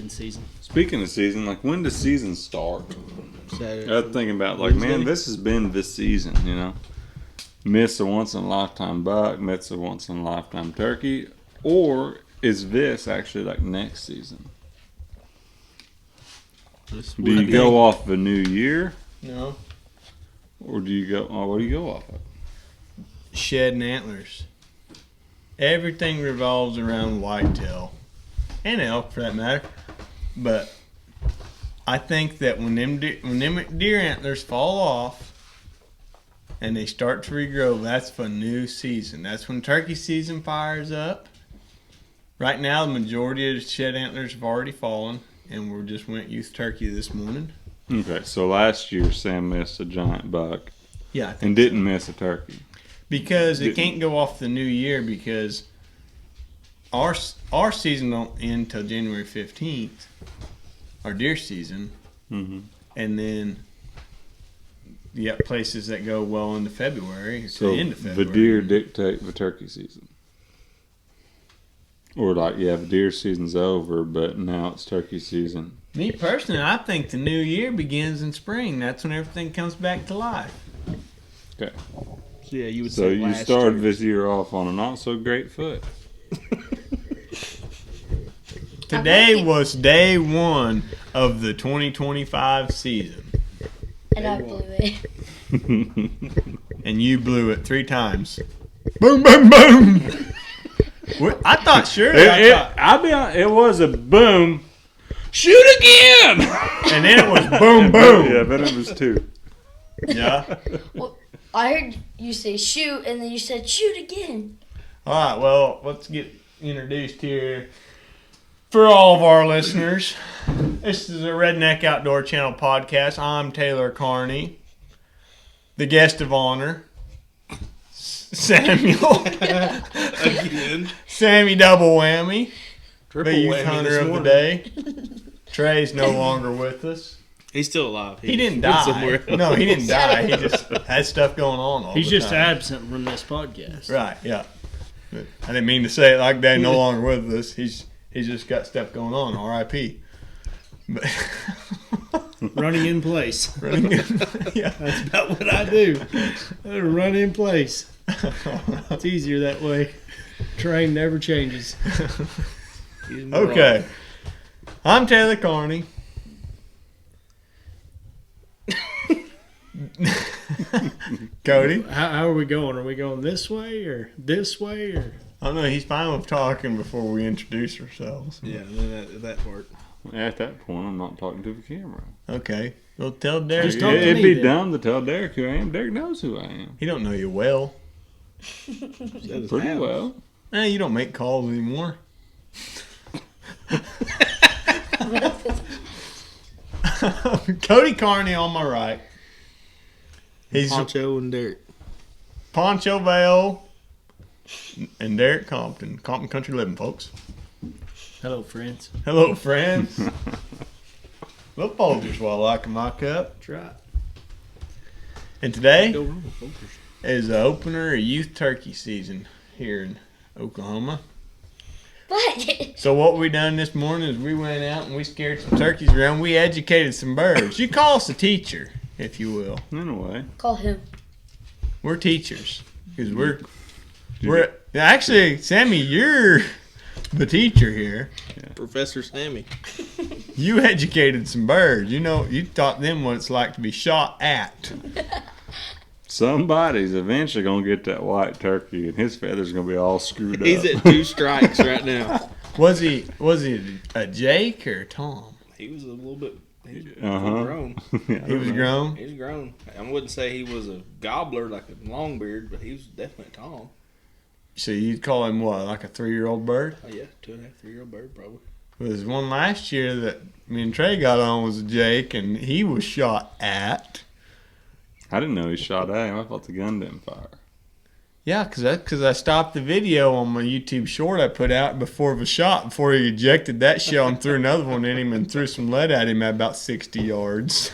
in season. Speaking of season, like when does season start? Saturday. I was thinking about like, man, this has been this season, you know. Miss a once in a lifetime buck, miss a once in a lifetime turkey, or is this actually like next season? Do you go off the new year? No. Or do you go? Oh, what do you go off of? Shed and antlers. Everything revolves around whitetail and elk, for that matter. But I think that when them deer antlers fall off and they start to regrow, that's for new season. That's when turkey season fires up. Right now, the majority of the shed antlers have already fallen, and we just went youth turkey this morning. Okay, so last year Sam missed a giant buck. Yeah, and didn't miss a turkey. Because it can't go off the new year because our season don't end till January 15th, our deer season. Mm-hmm. And then you got places that go well into February, so to the end of February. The deer dictate the turkey season. Or like, yeah, the deer season's over, but now it's turkey season. Me personally, I think the new year begins in spring. That's when everything comes back to life. Okay. So yeah, you would so say you last started year. this year off on a not so great foot. Today was day one of the 2025 season. And I blew it. And you blew it 3 times. Boom, boom, boom. I thought surely. I'll be honest, it was a boom. Shoot again! And then it was boom, boom. Yeah, then it was 2. Yeah. Well, I heard you say shoot, and then you said shoot again. All right, well, let's get introduced here. For all of our listeners, this is a Redneck Outdoor Channel podcast. I'm Taylor Carney, the guest of honor, Samuel. Again. Sammy Double Whammy, Triple the youth whammy hunter this of the morning. day. Trey's no longer with us. He's still alive. He didn't went die. somewhere else. No, he didn't die. He just had stuff going on all He's the just time. absent from this podcast. Right, yeah. But I didn't mean to say it like that. No longer with us. He's just got stuff going on. R.I.P. But Running in place. yeah. That's about what I do. I run in place. It's easier that way. Terrain never changes. Okay. I'm Taylor Carney. Cody. How are we going? Are we going this way or this way or? I don't know. He's fine with talking before we introduce ourselves. Yeah, then that part. At that point, I'm not talking to the camera. Okay. Well, tell Derek. Just talk to It'd me be then. dumb to tell Derek who I am. Derek knows who I am. He don't know you well. Pretty well. You don't make calls anymore. Cody Carney on my right. He's Poncho and Derek. Poncho Vale and Derek Compton. Compton Country Living, folks. Hello, friends. Hello, friends. Little Folgers while I like my cup. That's right. And today Go wrong with focus. is the opener of youth turkey season here in Oklahoma. But So what we done this morning is we went out and we scared some turkeys around. We educated some birds. You call us a teacher, if you will. In a way. call him. We're teachers because we're actually, Sammy, you're the teacher here. Professor Sammy. You educated some birds. You know, you taught them what it's like to be shot at. Somebody's eventually going to get that white turkey, and his feathers going to be all screwed He's up. at 2 strikes right now. Was he a Jake or a Tom? He was a little bit Uh-huh. grown. Yeah, He was grown. He was grown. I wouldn't say he was a gobbler like a longbeard, but he was definitely tall. So you'd call him what, like a 3-year-old bird? Oh yeah, 2.5, 3-year-old bird probably. There's one last year that me and Trey got on was a Jake, and he was shot at. I didn't know he shot at him. I thought the gun didn't fire. Yeah, because I stopped the video on my YouTube short I put out before the shot, before he ejected that shell and threw another one in him and threw some lead at him at about 60 yards.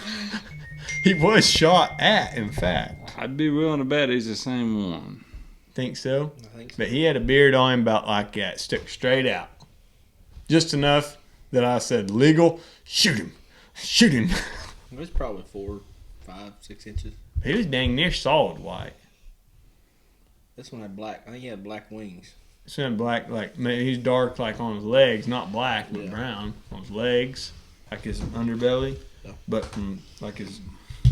He was shot at, in fact. I'd be willing to bet he's the same one. Think so? I think so. But he had a beard on him about like that, stuck straight out. Just enough that I said legal, shoot him. Shoot him. It was probably 4, 5, 6 inches. He was dang near solid white. This one had black. I think he had black wings. It's in black, like, he's dark, like, on his legs. Not black, but Yeah. brown. On his legs. Like his underbelly. Yeah. But from, like, his,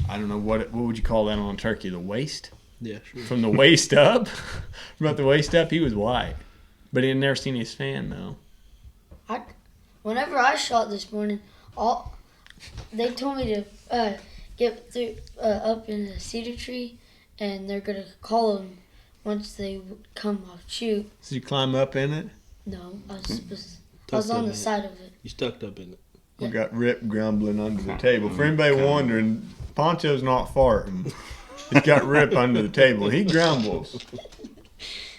I don't know, what would you call that on a turkey? The waist? Yeah, sure. From the waist up? From about the waist up, he was white. But he had never seen his fan, though. Whenever I shot this morning, they told me to get through up in the cedar tree, and they're gonna call them once they come off shoot. Did you climb up in it? No, I was on the side of it. You stuck up in it. We got Rip grumbling under the table. For anybody wondering, Poncho's not farting. He's got Rip under the table. He grumbles.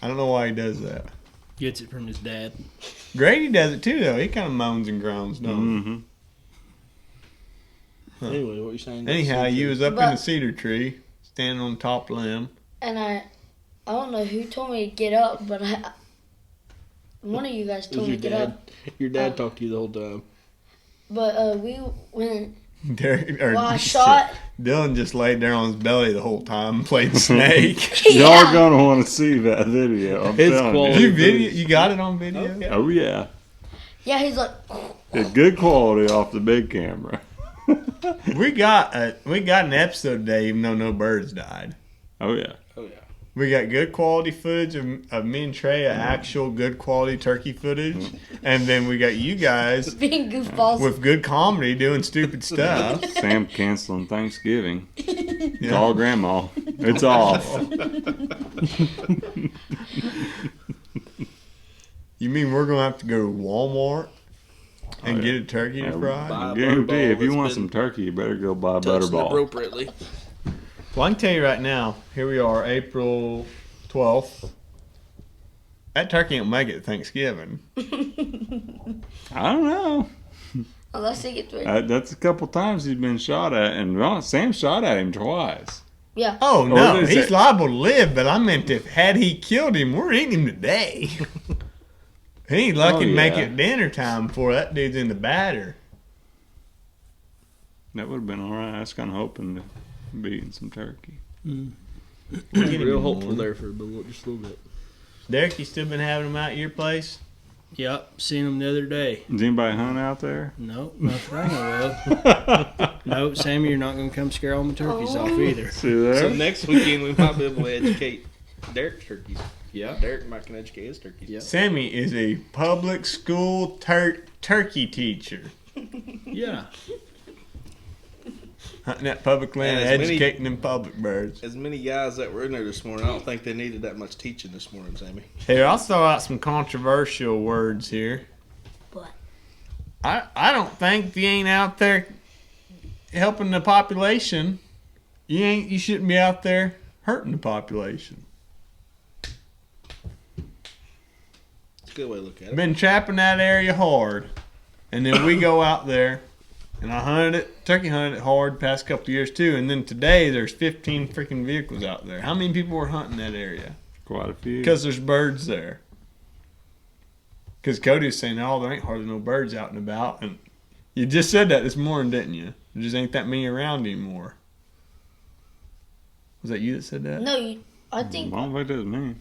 I don't know why he does that. Gets it from his dad. Grady does it too, though. He kind of moans and groans, don't he? Mm-hmm. Anyway, what you saying? Anyhow, you was up in But- the cedar tree, standing on top limb. And I don't know who told me to get up, but one of you guys It was told me your to get dad. up. Your dad talked to you the whole time. But we went. Derek, or While I shot, Dylan just laid there on his belly the whole time and played Snake. Y'all Yeah. gonna want to see that video. I'm It's telling quality. You you got it on video? Okay. Oh yeah, yeah, he's like, it's good quality off the big camera. We got an episode today, even though no birds died. Oh yeah. Oh yeah. We got good quality footage of me and Trey, actual good quality turkey footage, and then we got you guys being goofballs. with good comedy doing stupid stuff. Sam canceling Thanksgiving. It's Yeah. all grandma. It's off. You mean we're gonna have to go to Walmart and Oh, yeah. get a turkey to Yeah, fry? buy- I guarantee Butterball if you that's want been some turkey, you better go buy Touched Butterball. appropriately. Well, I can tell you right now. Here we are, April 12th. That turkey ain't make it to Thanksgiving. I don't know. Unless they get through. That's a couple times he's been shot at, and Sam shot at him twice. Yeah. Oh Or no, is he's it- liable to live. But I meant if had he killed him, we're eating him today. He ain't lucky Oh, to make yeah. it dinner time before that dude's in the batter. That would have been all right. I was kind of hoping to be eating some turkey. Get him Real in hopeful one. there for just a little bit. Derek, you still been having them out at your place? Yep, seen him the other day. Does anybody hunt out there? Nope, nothing I know of. No, Sammy, you're not going to come scare all my turkeys off either. See there? So next weekend we might be able to educate Derek's turkeys. Yeah. Derek might can educate his turkeys. Yeah. Sammy is a public school turkey teacher. Yeah. Hunting at public land, And as many- educating them public birds. As many guys that were in there this morning, I don't think they needed that much teaching this morning, Sammy. Here, I'll throw out some controversial words here. What? I don't think if you ain't out there helping the population, you shouldn't be out there hurting the population. It's a good way to look at it. Been trapping that area hard, and then we go out there, and I turkey hunted it hard past couple of years too, and then today there's 15 freaking vehicles out there. How many people were hunting that area? Quite a few. Because there's birds there. Because Cody was saying, oh, there ain't hardly no birds out and about. And you just said that this morning, didn't you? There just ain't that many around anymore. Was that you that said that? No, I I think don't think that's me.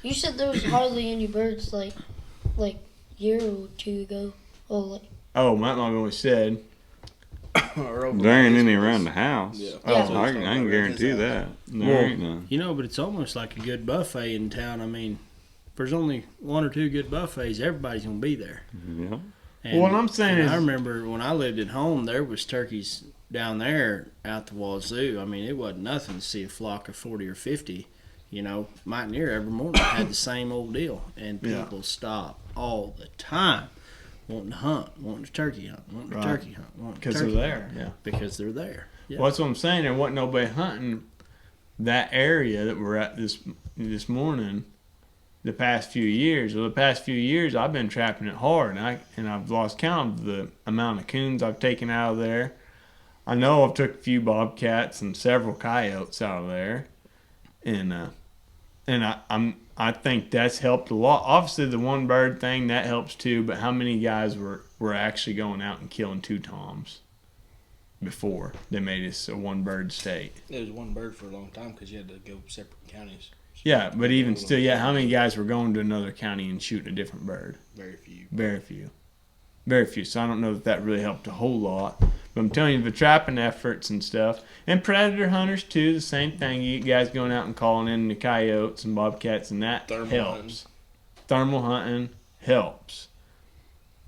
you said there was hardly any birds like year or two ago. Well, like Oh, might not have only said. Or over There ain't by his any place. around the house. Yeah. Oh, Yeah. So I it's can not around guarantee his that. house. There Well, ain't none. You know, but it's almost like a good buffet in town. I mean, if there's only one or two good buffets, everybody's going to be there. Yeah. And, Well, what I'm saying and is- I remember when I lived at home, there was turkeys down there out the wazoo. I mean, it wasn't nothing to see a flock of 40 or 50. You know, Mountaineer every morning had the same old deal. And Yeah. people stop all the time wanting to hunt, wanting to turkey hunt, wanting to Right. turkey hunt, wanting to Because they're turkey there. hunt. Yeah. Because they're there. Yeah. Well, that's what I'm saying. There wasn't nobody hunting that area that we're at this morning. The past few years. Well, the past few years, I've been trapping it hard, and I've lost count of the amount of coons I've taken out of there. I know I've took a few bobcats and several coyotes out of there, and I think that's helped a lot. Obviously, the one bird thing that helps too. But how many guys were were actually going out and killing 2 toms before they made us a 1-bird state. It was 1 bird for a long time because you had to go separate counties. Yeah, but even still, yeah, how many guys were going to another county and shooting a different bird? Very few. Very few. Very few. So I don't know that really helped a whole lot. But I'm telling you, the trapping efforts and stuff, and predator hunters too, the same thing. You guys going out and calling in the coyotes and bobcats, and that helps. Thermal hunting helps.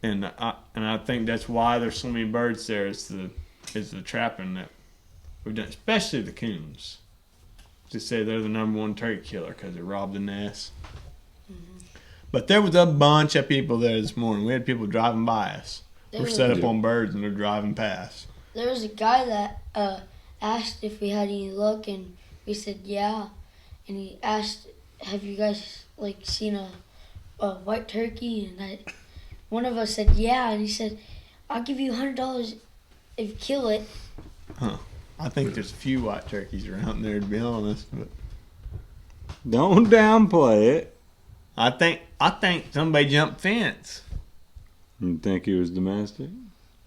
And I think that's why there's so many birds there. Is the trapping that we've done, especially the coons. To say they're the #1 turkey killer because they robbed the nest. But there was a bunch of people there this morning. We had people driving by us. We're set up on birds and they're driving past. There was a guy that asked if we had any luck, and we said yeah. And he asked, "Have you guys seen a white turkey?" And one of us said yeah, and he said, "I'll give you $100 if you kill it." Huh. I think there's a few white turkeys around there, to be honest. But Don't downplay it. I think somebody jumped fence. You think he was domestic?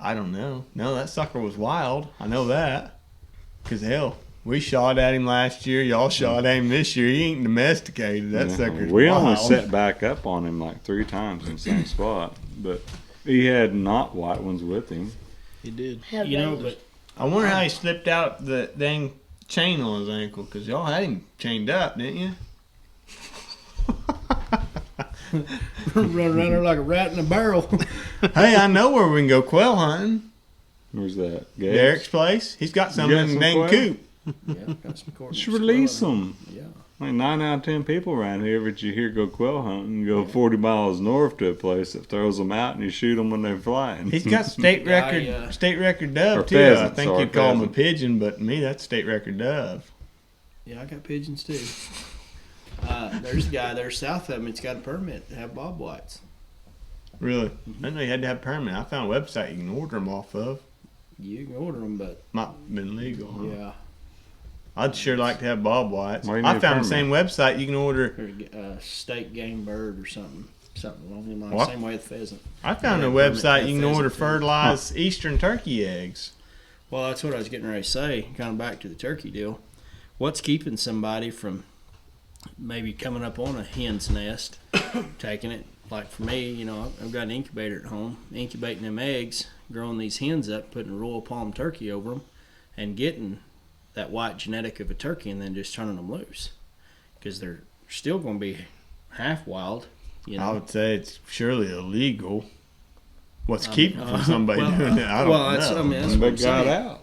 I don't know. No, that sucker was wild. I know that. Because, hell, we shot at him last year. Y'all shot at him this year. He ain't domesticated. That sucker's We wild. only set back up on him 3 times in the same spot. But he had not white ones with him. He did. But I wonder how he slipped out the dang chain on his ankle. Because y'all had him chained up, didn't you? run around there like a rat in a barrel. Hey, I know where we can go quail hunting. Where's that? Gates? Derek's place. He's got some You got in the some dang quail? coop. Yeah, got some coordinates. Just release them. Yeah. 9 out of 10 people around here that you hear go quail hunting go 40 miles north to a place that throws them out and you shoot them when they're flying. He's got state Yeah, record yeah. state record dove Or too. I pheasant, think sorry, you'd call him a pheasant. pigeon, but to me that's state record dove. Yeah, I got pigeons too. There's a guy there south of me that's got a permit to have bob whites. Really? I didn't know you had to have a permit. I found a website you can order them off of. You can order them, but Might have been legal. Huh? yeah, I'd sure like to have bob whites. Why you need I a found the permit? same website you can order. there's a state game bird or something along the lines. What? Same way with pheasant. I found a Yeah, permit website to you can have order pheasant too. fertilized eastern turkey eggs. Well, that's what I was getting ready to say. Kind of back to the turkey deal. What's keeping somebody from maybe coming up on a hen's nest, taking it? Like for me, I've got an incubator at home, incubating them eggs, growing these hens up, putting a royal palm turkey over them, and getting that white genetic of a turkey, and then just turning them loose, because they're still going to be half wild. I would say it's surely illegal. What's keeping from somebody doing it? I don't know. That's what They I'm got saying. out.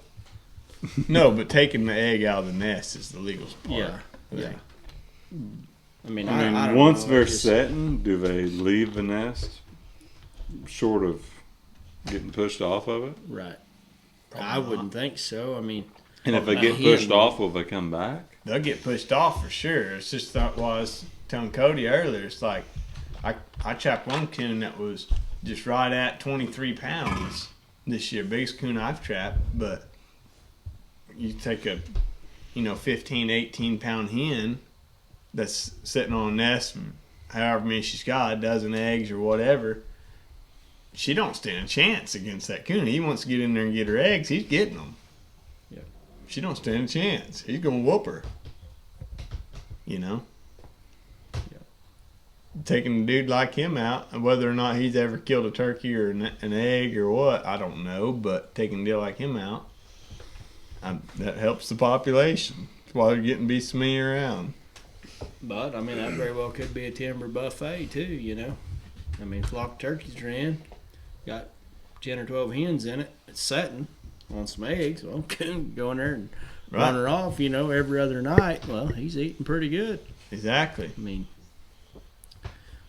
No, but taking the egg out of the nest is the legal part. Yeah, yeah. I mean, I mean, I don't once know, they're it's just- setting, do they leave the nest short of getting pushed off of it? Right. I wouldn't think so. I mean, And if they a get hen- pushed off, will they come back? They'll get pushed off for sure. It's just what I was telling Cody earlier. It's like I trapped one coon that was just right at 23 pounds this year. Biggest coon I've trapped. But you take a 15, 18 pound hen that's sitting on a nest, however many she's got, a dozen eggs or whatever. She don't stand a chance against that coon. He wants to get in there and get her eggs. He's getting them. Yep. She don't stand a chance. He's gonna whoop her. Taking a dude like him out, and whether or not he's ever killed a turkey or an egg or what, I don't know. But taking a deal like him out, that helps the population. That's why they're getting be me around. But I mean, that very well could be a timber buffet too. I mean, flock of turkeys are in, got 10 or 12 hens in it. It's setting on some eggs. Well, coon go in there and run her off. Every other night. Well, he's eating pretty good. Exactly. I mean,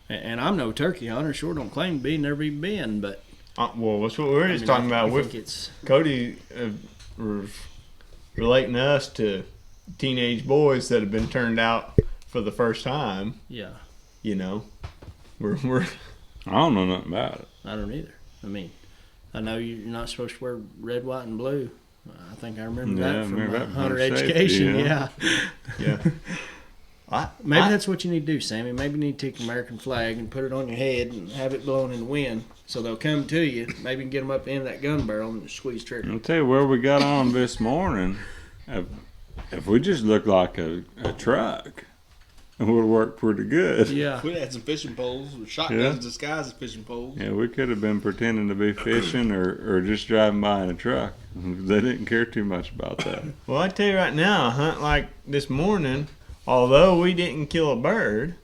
and I'm no turkey hunter. Sure, don't claim to be. Never even been. But Well, that's what we were just talking about. I With think it's Cody relating us to teenage boys that have been turned out for the first time. yeah. We're I don't know nothing about it. I don't either. I mean, I know you're not supposed to wear red, white, and blue. I think I remember Yeah, I that from remember that from hunter safety, education. yeah. Yeah. yeah. Maybe that's what you need to do, Sammy. Maybe you need to take an American flag and put it on your head and have it blowing in the wind, so they'll come to you. Maybe you can get them up the end of that gun barrel and just squeeze trigger. I'll tell you where we got on this morning. If we just looked like a truck, it would have worked pretty good. Yeah. We had some fishing poles with shotguns disguised as fishing poles. Yeah, we could have been pretending to be fishing or just driving by in a truck. They didn't care too much about that. Well, I tell you right now, a hunt like this morning, although we didn't kill a bird,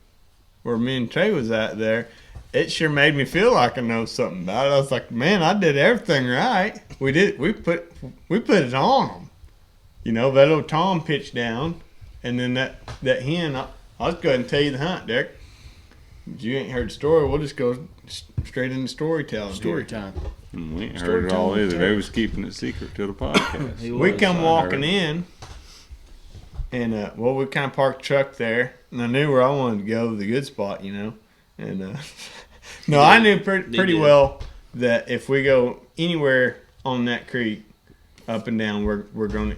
where me and Trey was at there, it sure made me feel like I know something about it. I was like, man, I did everything right. We put it on them. You know, that old Tom pitched down, and then that hen. I'll just go ahead and tell you the hunt, Derek. You ain't heard the story. We'll just go straight into storytelling. Story here. time. We ain't heard it all either. They was keeping it secret till the podcast. We come walking in, and we kind of parked the truck there, and I knew where I wanted to go, the good spot, you know. And no, I knew pretty well that if we go anywhere on that creek, up and down, we're going to.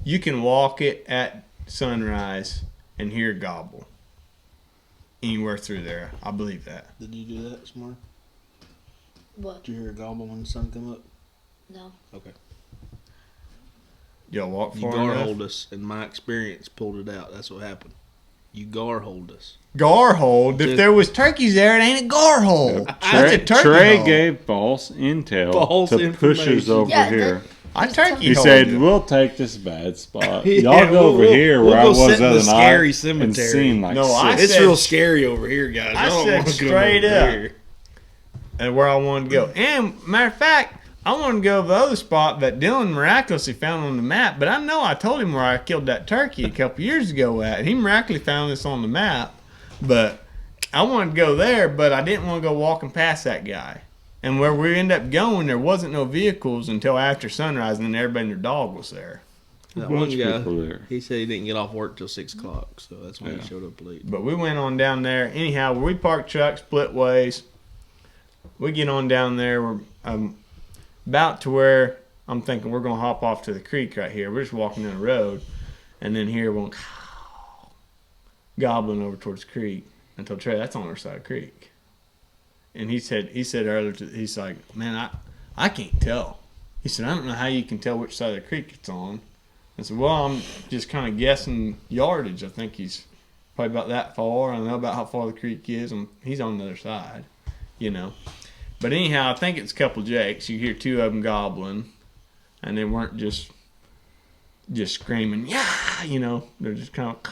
You can walk it at sunrise and hear a gobble anywhere through there. I believe that. Did you do that this morning? What? Did you hear a gobble when the sun come up? No. Okay. Y'all walk You far gar enough? hold us, and my experience pulled it out. That's what happened. You gar hold us. Gar hold? If there was turkeys there, it ain't a gar hole. That's a turkey Trey hole. gave false intel False to push us information. over Yeah, here. I turkey He hold said, you. we'll take this bad spot. Yeah, Y'all go over here where I go was sit the in other the night scary and cemetery. seemed like No, I shit. It's said- real scary over here, guys. I don't said wanna come straight over up. here. And where I wanted to go. And matter of fact, I wanted to go to the other spot that Dylan miraculously found on the map. But I know I told him where I killed that turkey a couple years ago at. And he miraculously found this on the map. But I wanted to go there, but I didn't want to go walking past that guy. And where we ended up going, there wasn't no vehicles until after sunrise, and then everybody and their dog was there. That Bunch one of guy, people there. he said he didn't get off work till 6 o'clock, so that's when Yeah. he showed up late. But we went on down there. Anyhow, we parked truck, split ways. We get on down there. We're about to where I'm thinking we're going to hop off to the creek right here. We're just walking down the road. And then here one gobbling over towards the creek. I told Trey, that's on the other side of the creek. And he said earlier, he's like, man, I can't tell. He said, I don't know how you can tell which side of the creek it's on. I said, well, I'm just kind of guessing yardage. I think he's probably about that far. I don't know about how far the creek is. And he's on the other side, you know. But anyhow, I think it's a couple jakes. You hear two of them gobbling. And they weren't just screaming, yeah, you know. They're just kind of,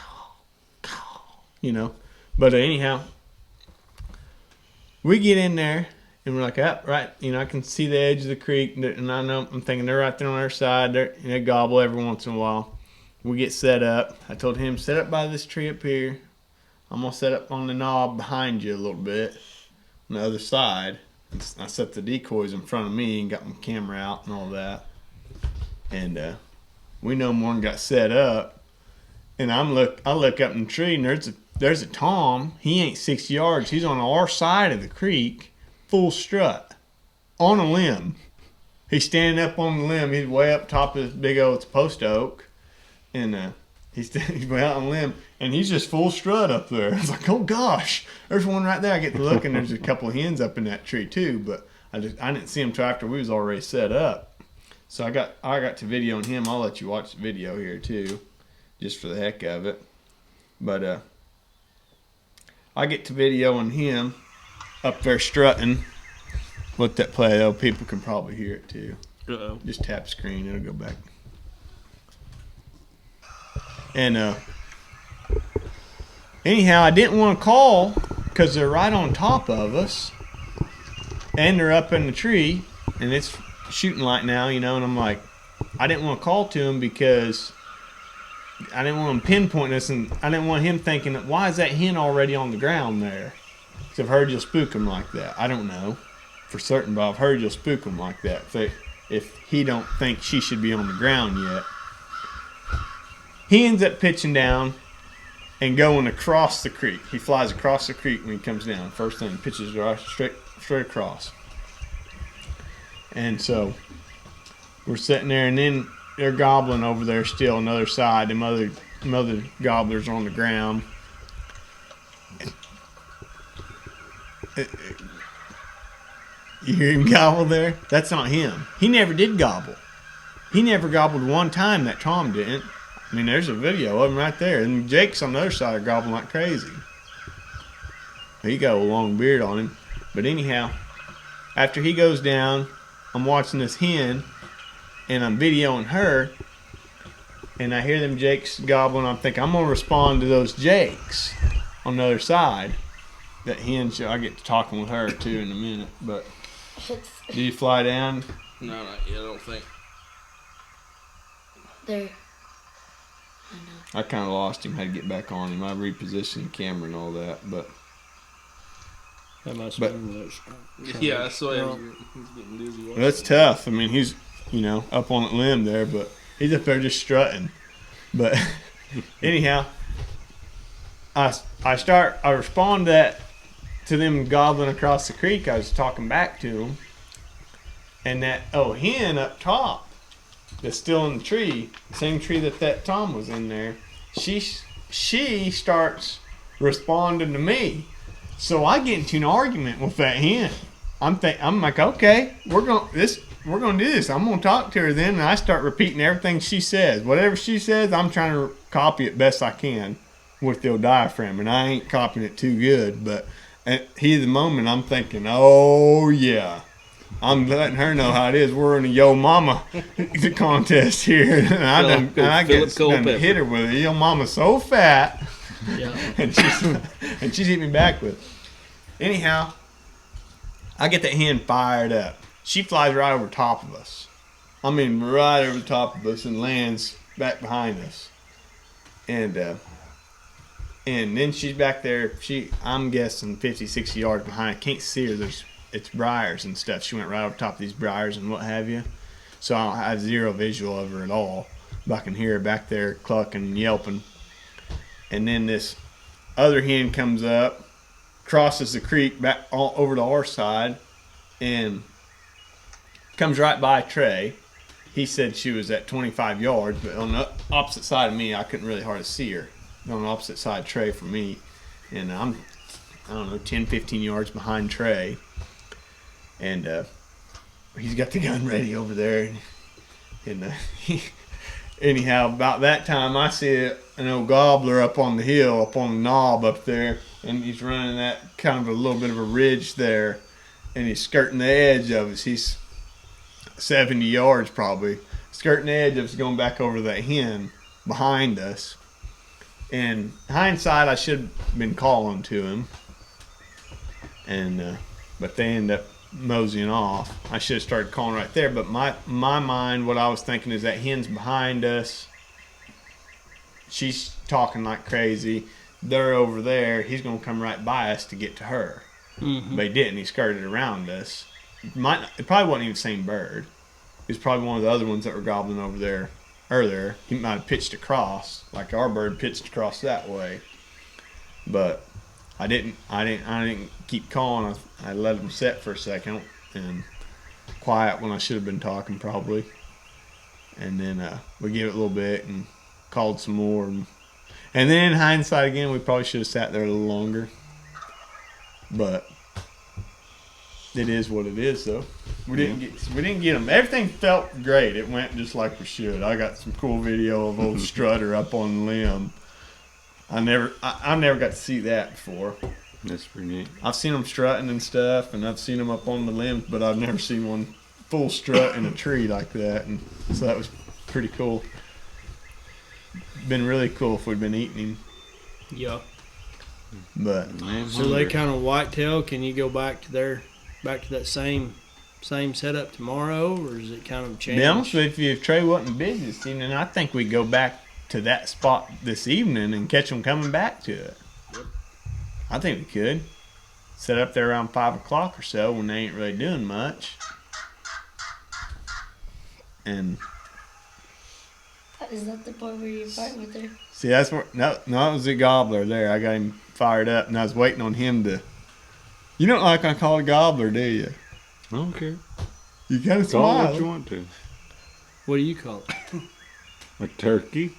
caw, you know. But anyhow, we get in there. And we're like, right, you know, I can see the edge of the creek, and I know, I'm thinking they're right there on our side. They gobble every once in a while. We get set up. I told him, set up by this tree up here. I'm going to set up on the knob behind you a little bit on the other side. And I set the decoys in front of me and got my camera out and all that. And we no more got set up. And I look up in the tree, and there's a Tom. He ain't 6 yards. He's on our side of the creek. Full strut on a limb. He's standing up on the limb. He's way up top of this big old post oak, and he's way out on the limb, and he's just full strut up there. I was like, oh gosh, there's one right there. I get to look, and there's a couple of hens up in that tree too, but I didn't see him till after we was already set up. So I got to videoing him. I'll let you watch the video here too, just for the heck of it. But I get to videoing him up there strutting. Let that play though. People can probably hear it too. Uh-oh. Just tap screen. It'll go back. And anyhow, I didn't want to call because they're right on top of us. And they're up in the tree. And it's shooting light now, you know. And I'm like, I didn't want to call to him because I didn't want him pinpointing us. And I didn't want him thinking, why is that hen already on the ground there? I've heard you'll spook him like that. I don't know for certain, but I've heard you'll spook him like that. If he don't think she should be on the ground yet. He ends up pitching down and going across the creek. He flies across the creek when he comes down. First thing, pitches right straight across. And so we're sitting there, and then they're gobbling over there still on the other side. Them other gobblers on the ground. You hear him gobble there? That's not him. He never did gobble. He never gobbled one time, that Tom didn't. I mean, there's a video of him right there. And Jake's on the other side of gobbling like crazy. He got a long beard on him. But anyhow, after he goes down, I'm watching this hen, and I'm videoing her, and I hear them Jakes gobbling. I'm thinking, I'm going to respond to those Jakes on the other side. That hen, I get to talking with her, too, in a minute. But did you fly down? No, not yet. I don't think. There. I kind of lost him. Had to get back on him. I repositioned the camera and all that, but That must But- have been those. Yeah, that's why Well, he's getting dizzy. well, that's tough. I mean, he's up on the limb there, but he's up there just strutting. But anyhow, I respond to them gobbling across the creek. I was talking back to them, and that hen up top that's still in the tree, same tree that Tom was in there. She starts responding to me, so I get into an argument with that hen. I'm like, okay, we're gonna do this. I'm gonna talk to her then, and I start repeating everything she says. Whatever she says, I'm trying to copy it best I can with the old diaphragm, and I ain't copying it too good. But at heat of the moment, I'm thinking, oh yeah, I'm letting her know how it is. We're in a yo mama contest here, and I hit her with it. Yo mama's so fat, Yeah. and she's hitting me back with it. Anyhow, I get that hen fired up. She flies right over top of us. I mean, right over the top of us and lands back behind us. And then she's back there. I'm guessing 50, 60 yards behind. I can't see her. It's briars and stuff. She went right over top of these briars and what have you. So I have zero visual of her at all. But I can hear her back there clucking and yelping. And then this other hen comes up, crosses the creek back all over to our side, and comes right by Trey. He said she was at 25 yards, but on the opposite side of me, I couldn't really hardly see her. On the opposite side of Trey from me, and I don't know, 10, 15 yards behind Trey. And he's got the gun ready over there. And anyhow, about that time, I see an old gobbler up on the hill, up on the knob up there, and he's running that kind of a little bit of a ridge there, and he's skirting the edge of us. He's 70 yards probably, skirting the edge of us, going back over that hen behind us. And hindsight, I should have been calling to him, and but they end up moseying off. I should have started calling right there, but my mind, what I was thinking is that hen's behind us. She's talking like crazy. They're over there. He's going to come right by us to get to her. Mm-hmm. But he didn't. He skirted around us. It probably wasn't even the same bird. It was probably one of the other ones that were gobbling over there earlier. He might have pitched across, like our bird pitched across that way. But I didn't keep calling. I let him set for a second and quiet when I should have been talking probably. And then we gave it a little bit and called some more. And then in hindsight again, we probably should have sat there a little longer. But it is what it is, though. We didn't get them. Everything felt great. It went just like we should. I got some cool video of old Strutter up on the limb. I never got to see that before. That's pretty neat. I've seen them strutting and stuff, and I've seen them up on the limbs, but I've never seen one full strut in a tree like that. And so that was pretty cool. Been really cool if we'd been eating him, Yeah. but So they kind of whitetail. Can you go back to that same setup tomorrow, or is it kind of to changed? be honest with you, if Trey wasn't busy this evening, I think we'd go back to that spot this evening and catch them coming back to it. Yep. I think we could set up there around 5 o'clock or so when they ain't really doing much. And Is that the part where you're fighting with her? see, that's where no, it was the gobbler there. I got him fired up, and I was waiting on him to. You don't like I call a gobbler, do you? I don't care. You kind of Call it what you smile. want to. What do you call it? A turkey.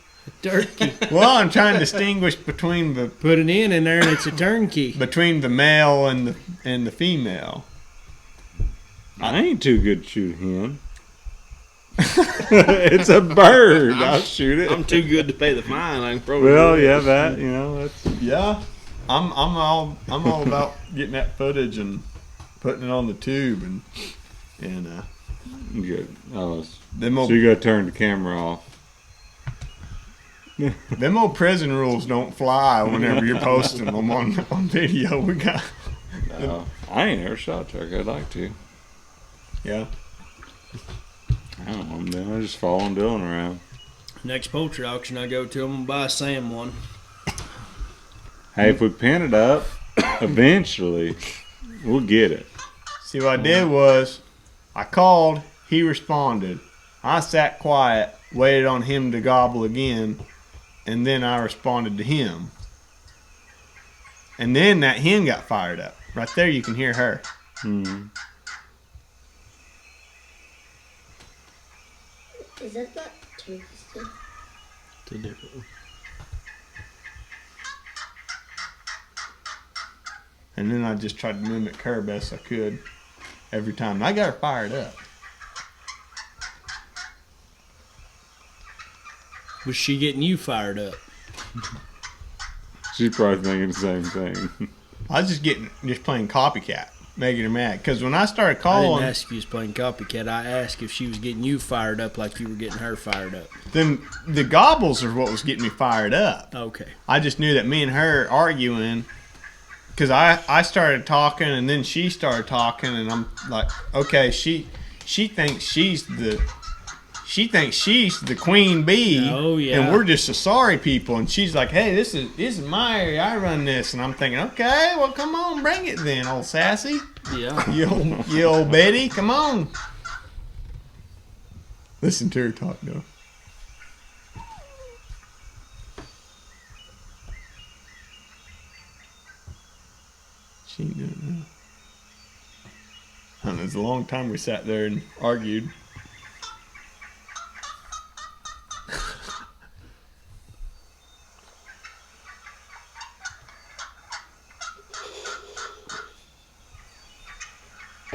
Turkey. Well, I'm trying to distinguish between the Put an N in there and it's a turnkey. male and the female. I ain't too good to shoot a hen. It's a bird. I'll shoot it. I'm too good to pay the fine. I can probably Well, do it. yeah, that that's Yeah, I'm all about getting that footage and putting it on the tube and good. Oh, them so old, you gotta turn the camera off. them old prison rules don't fly whenever you're posting them on video. We got I ain't ever shot a turkey. I'd like to. yeah. I don't know. I'm doing. I just following Dylan around. Next poultry auction I go to, I'm gonna buy Sam one. Hey, if we pin it up, eventually we'll get it. See what I did was I called, he responded. I sat quiet, waited on him to gobble again, and then I responded to him. And then that hen got fired up. Right there you can hear her. Hmm. Is that not turkey still? It's a different one. And then I just tried to mimic her best I could every time. I got her fired up. Was she getting you fired up? She's probably thinking the same thing. I was just playing copycat, making her mad. Because when I started I calling, didn't ask if you was playing copycat. I asked if she was getting you fired up like you were getting her fired up. then the gobbles are what was getting me fired up. Okay. I just knew that me and her arguing, because I started talking and then she started talking, and I'm like, okay, she thinks she's the queen bee. Oh, yeah. And we're just the sorry people. And she's like, hey, this is my area. I run this. And I'm thinking, okay, well, come on, bring it then, old sassy. Yeah. You old Betty, come on. Listen to her talk, though. She ain't doing that. I don't know, it's a long time we sat there and argued.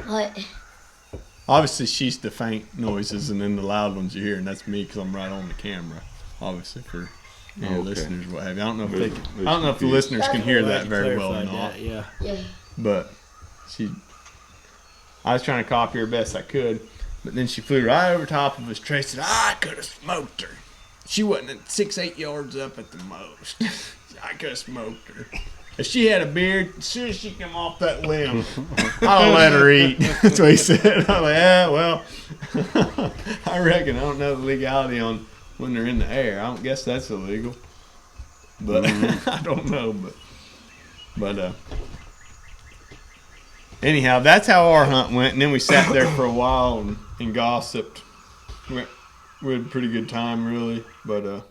What? Obviously, she's the faint noises, and then the loud ones you hear, and that's me because I'm right on the camera. Obviously, for Okay. listeners, what have you. I don't know if But- they can, but I don't know if the confused. listeners can hear Glad that you very well or clarified not. that, yeah. Yeah. But I was trying to copy her best I could, but then she flew right over top of us. Trey said, I could have smoked her. She wasn't at 6-8 yards up at the most. I could have smoked her. If she had a beard, as soon as she came off that limb, I don't let her eat. That's what he said. I'm like, yeah, well, I reckon. I don't know the legality on when they're in the air. I don't guess that's illegal. But I don't know. But anyhow, that's how our hunt went. And then we sat there for a while and gossiped. We had a pretty good time, really. But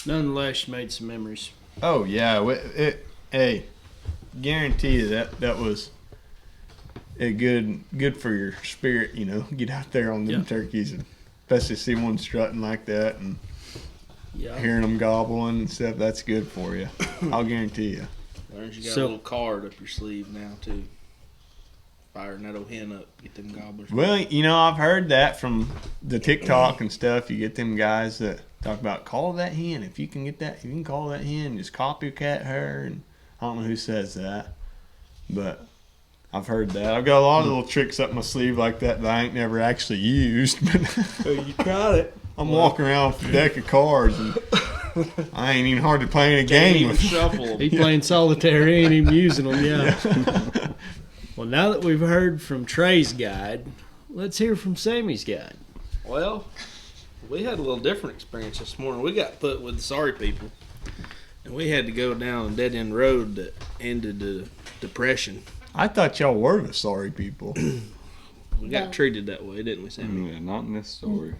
Nonetheless, you made some memories. oh yeah, hey, guarantee you that was a good for your spirit. You know, get out there on them Yeah. turkeys, and especially see one strutting like that and Yeah. hearing them gobbling and stuff. That's good for you. I'll guarantee you. Learns you got So- a little card up your sleeve now too. Firing that old hen up, get them gobblers. Well, you know, I've heard that from the TikTok and stuff. You get them guys that talk about call that hen. If you can get that, if you can call that hen, just copycat her. And I don't know who says that, but I've heard that. I've got a lot of little tricks up my sleeve like that I ain't never actually used. But You tried it. I'm walking around with a deck of cards, and I ain't even hardly playing a Can't game even with. shuffle 'em. He playing solitaire, he ain't even using them, yeah. Well, now that we've heard from Trey's guide, let's hear from Sammy's guide. Well, we had a little different experience this morning. We got put with the sorry people, and we had to go down a dead end road that ended the depression. I thought y'all were the sorry people. We got No. treated that way, didn't we, Sammy? Yeah, not in this story.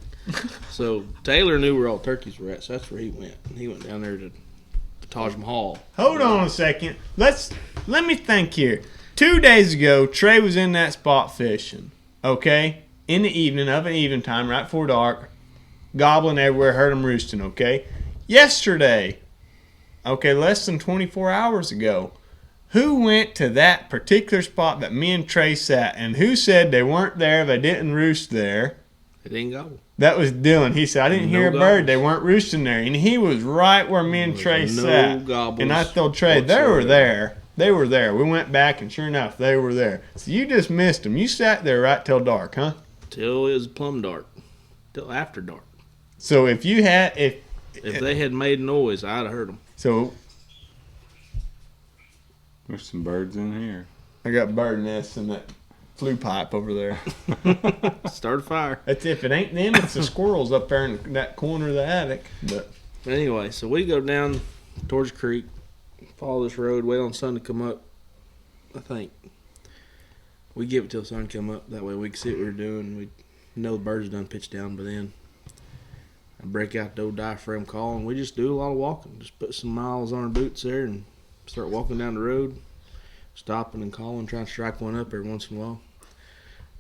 So Taylor knew where all turkeys were at, so that's where he went. And he went down there to the Taj Mahal. Hold on a second. Let me think here. 2 days ago, Trey was in that spot fishing. Okay, in the evening of an evening time, right before dark. gobbling everywhere, heard them roosting, okay? Yesterday, okay, less than 24 hours ago, who went to that particular spot that me and Trey sat, and who said they weren't there, they didn't roost there? It didn't gobble. That was Dylan. He said, I didn't hear a bird. They weren't roosting there. And he was right where me and Trey sat. And I told Trey, they were there. They were there. We went back, and sure enough, they were there. So you just missed them. You sat there right till dark, huh? Till it was plumb dark. Till after dark. So if you had... If they had made noise, I'd have heard them. So... There's some birds in here. I got bird nests in that flue pipe over there. Start a fire. That's if it ain't them, it's the squirrels up there in that corner of the attic. But anyway, so we go down towards the creek, follow this road, wait on the sun to come up. I think we give it till the sun come up. That way we can see what we're doing. We know the birds done pitched down by then. I break out the old diaphragm call, and we just do a lot of walking. Just put some miles on our boots there and start walking down the road, stopping and calling, trying to strike one up every once in a while.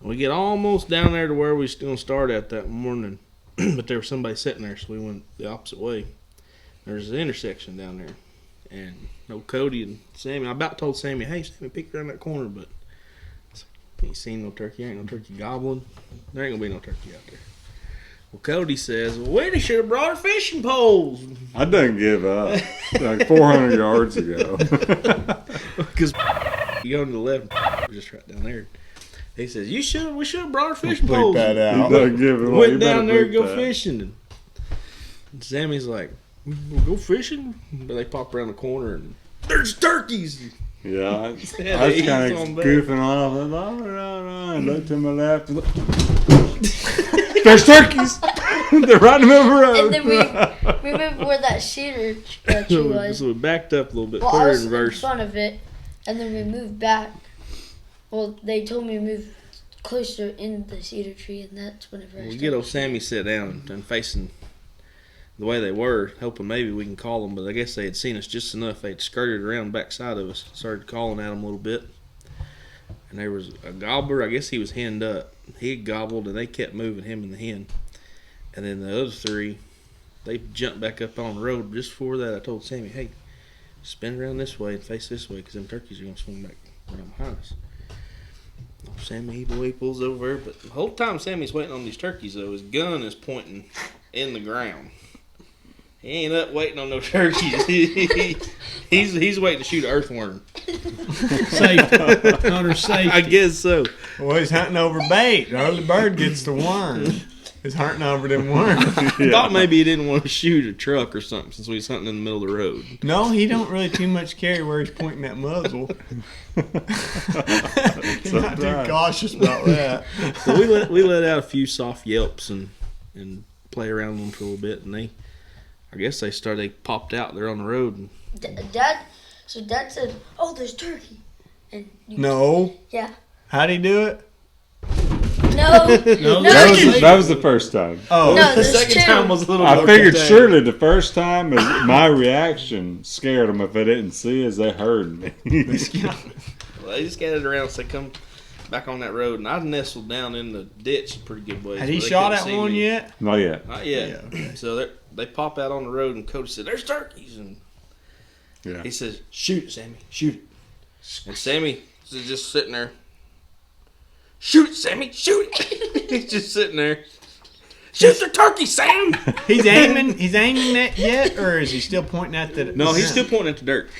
And we get almost down there to where we was going to start at that morning, but there was somebody sitting there, so we went the opposite way. There's an intersection down there, and Cody and Sammy, I about told Sammy, hey, Sammy, peek around that corner, but I ain't seen no turkey. Ain't no turkey gobbling. There ain't going to be no turkey out there. Well, Cody says, well, we should have brought our fishing poles. I done give up like 400 yards ago. Because you go to the left, just right down there. He says, we should have brought our fishing bleep poles. that out. You done give it away. Went You down better there to bleep go that. fishing. And Sammy's like, we'll go fishing? But they pop around the corner and there's turkeys. Yeah, I was He's kind of on back. goofing off. I was looked to my left. And there's turkeys. They're right in the middle of the road. And then we moved where that cedar tree was. So we backed up a little bit, Well, put I her was in in reverse. front of it, and then we moved back. Well, they told me to move closer in the cedar tree, and that's whenever I We started. get old Sammy sit down and facing the way they were, hoping maybe we can call them, but I guess they had seen us just enough. They'd skirted around the backside of us, started calling at them a little bit. And there was a gobbler, I guess he was henned up. He had gobbled, and they kept moving, him and the hen. And then the other three, they jumped back up on the road. Just before that, I told Sammy, hey, spin around this way and face this way, because them turkeys are going to swing back around behind us. Oh, Sammy, he pulls over, but the whole time Sammy's waiting on these turkeys, though, his gun is pointing in the ground. He ain't up waiting on no turkeys. he's waiting to shoot an earthworm. Safe. Hunter safety. I guess so. Well, he's hunting over bait. The early bird gets the worm. He's hunting over them worms. I thought maybe he didn't want to shoot a truck or something since we was hunting in the middle of the road. No, he don't really too much care where he's pointing that muzzle. He's not too cautious about that. So we let out a few soft yelps and play around with them for a little bit, and they popped out there on the road. And Dad said, "Oh, there's turkey." And No. Yeah. How'd he do it? No. That was the first time. Oh. No, the there's second two. time was a little I more figured contained. surely the first time my reaction scared them if they didn't see us, they heard me. Well, they just scattered around, so they come back on that road, and I nestled down in the ditch a pretty good ways. Had he where they shot couldn't at see one me. yet? Not yet. Not yet. Yeah, okay. So they pop out on the road, and Cody said, "There's turkeys," and Yeah. he says, "Shoot it, Sammy, shoot it." And Sammy is just sitting there. "Shoot it, Sammy, shoot it." He's just sitting there. "Shoot the turkey, Sam." He's aiming that yet, or is he still pointing at the? No, he's still pointing at the dirt.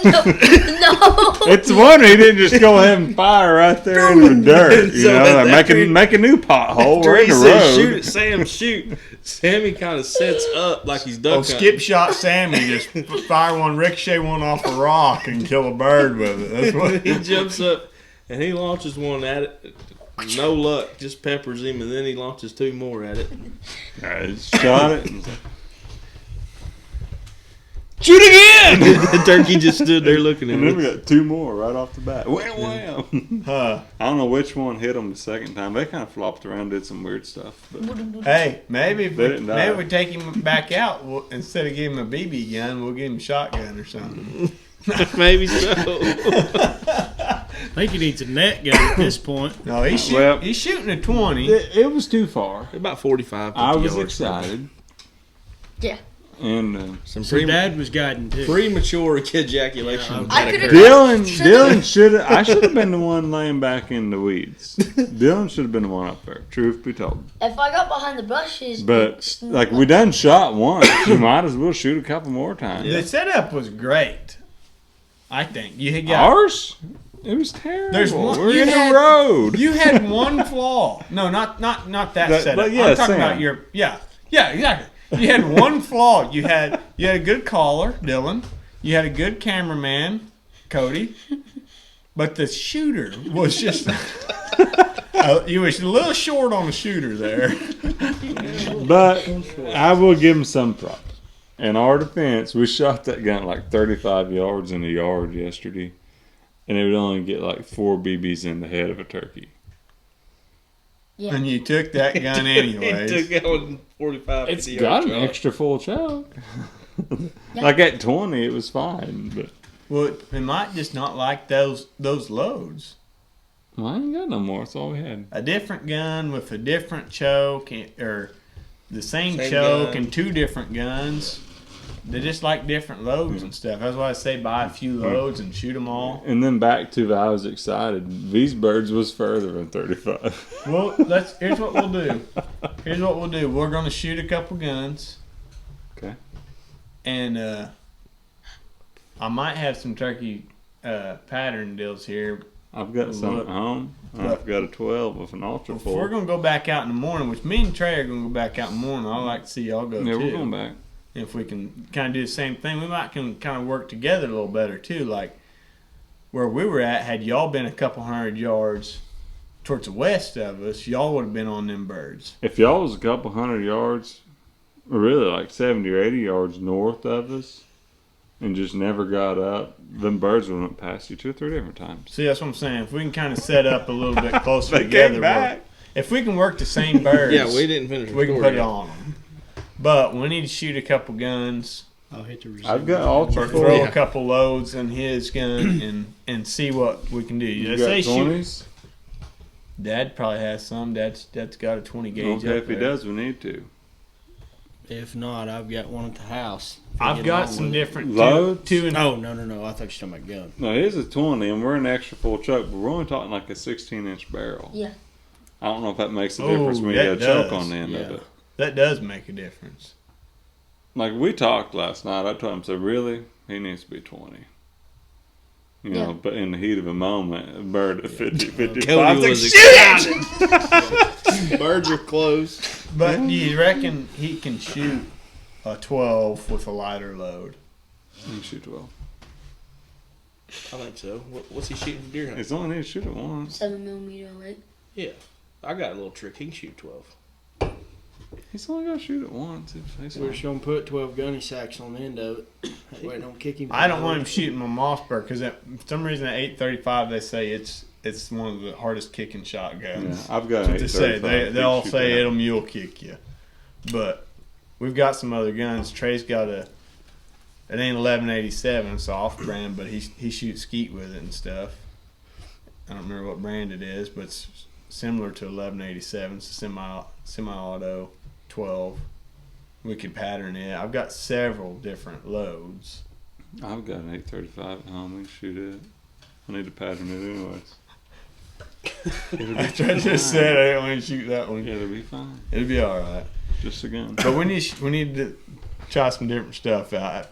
No. It's a wonder he didn't just go ahead and fire right there in the dirt. You So know, like after make a new pothole. After We're in he the says, "Shoot road. it, Sam, shoot." Sammy kind of sets up like he's duck Oh, hunting. skip shot Sammy just fire one, ricochet one off a rock and kill a bird with it. That's what He jumps up and he launches one at it. No luck, just peppers him, and then he launches two more at it. I shot it. Shoot again! The turkey just stood there looking at And then we me. got two more right off the bat. Wham, wham. Huh. I don't know which one hit them the second time. They kind of flopped around, did some weird stuff. But Hey, maybe if They didn't die. maybe we take him back out instead of giving him a BB gun, we'll give him a shotgun or something. Maybe so. think he needs a net gun at this point. No, he's shooting a 20. It was too far. About 45. 50 I was yards. excited. Yeah. And Some So Dad was guiding too. premature ejaculation. I could've- Dylan should have. I should have been the one laying back in the weeds. Dylan should have been the one up there. Truth be told. If I got behind the bushes, But like we done shot once, you might as well shoot a couple more times. The setup was great. I think you had got Ours, it was terrible. There's one- We're you in had- the road. you had one flaw. No, not that setup. but yeah, I'm talking Sam. about your exactly. You had one flaw. You had a good caller, Dylan. You had a good cameraman, Cody. But the shooter was just you was a little short on the shooter there. But I will give him some props. In our defense, we shot that gun like 35 yards in the yard yesterday, and it would only get like 4 BBs in the head of a turkey. Yeah. And you took that gun anyways. Took that one 45. It's 50 got yards an shot. extra full choke. Like at 20, it was fine, but Well, it might just not like those loads. well, I ain't got no more. That's all we had. A different gun with a different choke, or the same Same choke gun. and 2 different guns. They just like different loads and stuff. That's why I say buy a few loads and shoot them all. And then back to I was excited. These birds was further than 35. Well, here's what we'll do. Here's what we'll do. We're gonna shoot a couple guns. Okay. And I might have some turkey pattern deals here. I've got some Look. at home. I've got a 12 with an ultra If full. we're gonna go back out in the morning, which me and Trey are gonna go back out in the morning, I'd like to see y'all go Yeah, too. we're going back. If we can kind of do the same thing, we might can kind of work together a little better too. Like where we were at, had y'all been a couple hundred yards towards the west of us, y'all would have been on them birds. If y'all was a couple hundred yards, or really like 70 or 80 yards north of us, and just never got up, them birds would have went past you 2 or 3 different times. See, that's what I'm saying. If we can kind of set up a little bit closer together, if we can work the same birds, Yeah, we didn't finish. we can recording put it yet. on them. But we need to shoot a couple guns, I'll hit the resume. I've got ultra or full. throw Yeah. a couple loads in his gun, and see what we can do. You Let's got say shoot. 20s? Dad probably has some. Dad's got a 20 gauge. Okay, up if he there. does, we need to. If not, I've got one at the house. If we I've get got on some with it. different Loads? two and Oh, no. I thought you were talking about gun. No, here's a 20, and we're an extra full choke, but we're only talking like a 16-inch barrel. Yeah. I don't know if that makes a Oh, difference when you that got a choke does. on the end of Yeah. it. that does make a difference. Like, we talked last night. I told him, so really, he needs to be 20. You know, Yeah. but in the heat of a moment, a bird at 50, 55, Cody it's was like, excited. Birds are close. But do you reckon he can shoot a 12 with a lighter load? you can shoot 12. I think so. What's he shooting for deer hunting? It's only need to shoot it once. 7mm, right? Yeah, I got a little trick. He can shoot 12. He's only got to shoot it once. We're just going to put 12 gunny sacks on the end of it. Wait, don't kick him. I don't want him shooting my Mossberg because for some reason at 835 they say it's one of the hardest kicking Yeah, shotguns. I've got That's an what they say. 835. They all Shoot say that. it'll mule kick you. But we've got some other guns. Trey's got it ain't 1187, it's off brand, but he shoots skeet with it and stuff. I don't remember what brand it is, but it's similar to 1187. It's a semi-auto 12. We could pattern it. I've got several different loads. I've got an 835 at home. We can shoot it. I need to pattern it anyways. It'll be After I just said I didn't want to shoot that one. Yeah, it'll be fine. It'll be all right. Just a gun. But we need to try some different stuff out.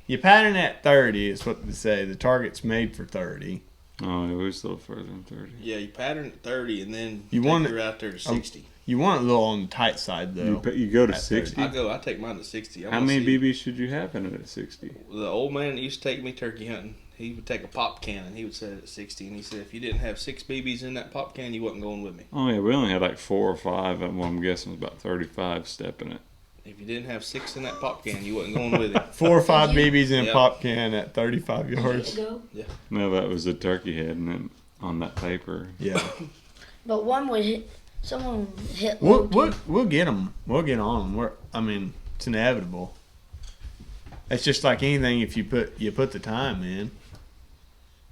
You pattern at 30 is what they say. The target's made for 30. Oh, yeah, we're still further than 30. Yeah, you pattern at 30 and then You take want her out there to 60. You want it a little on the tight side though. You go to At 60? I take mine to 60. How many BBs should you have in it at 60? The old man that used to take me turkey hunting, he would take a pop can, he would set it at 60, and he said if you didn't have 6 BBs in that pop can, you wasn't going with me. Oh, yeah, we only had like 4 or 5. Well, I'm guessing it was about 35 step in it. If you didn't have 6 in that pop can, you wasn't going with it. 4 or 5 BBs in a Yep. pop can at 35 yards. Go. No, that was a turkey head and then on that paper. Yeah. But one would hit. Someone would hit. low, too. We'll get them. We'll get on them. It's inevitable. It's just like anything. If you put the time in.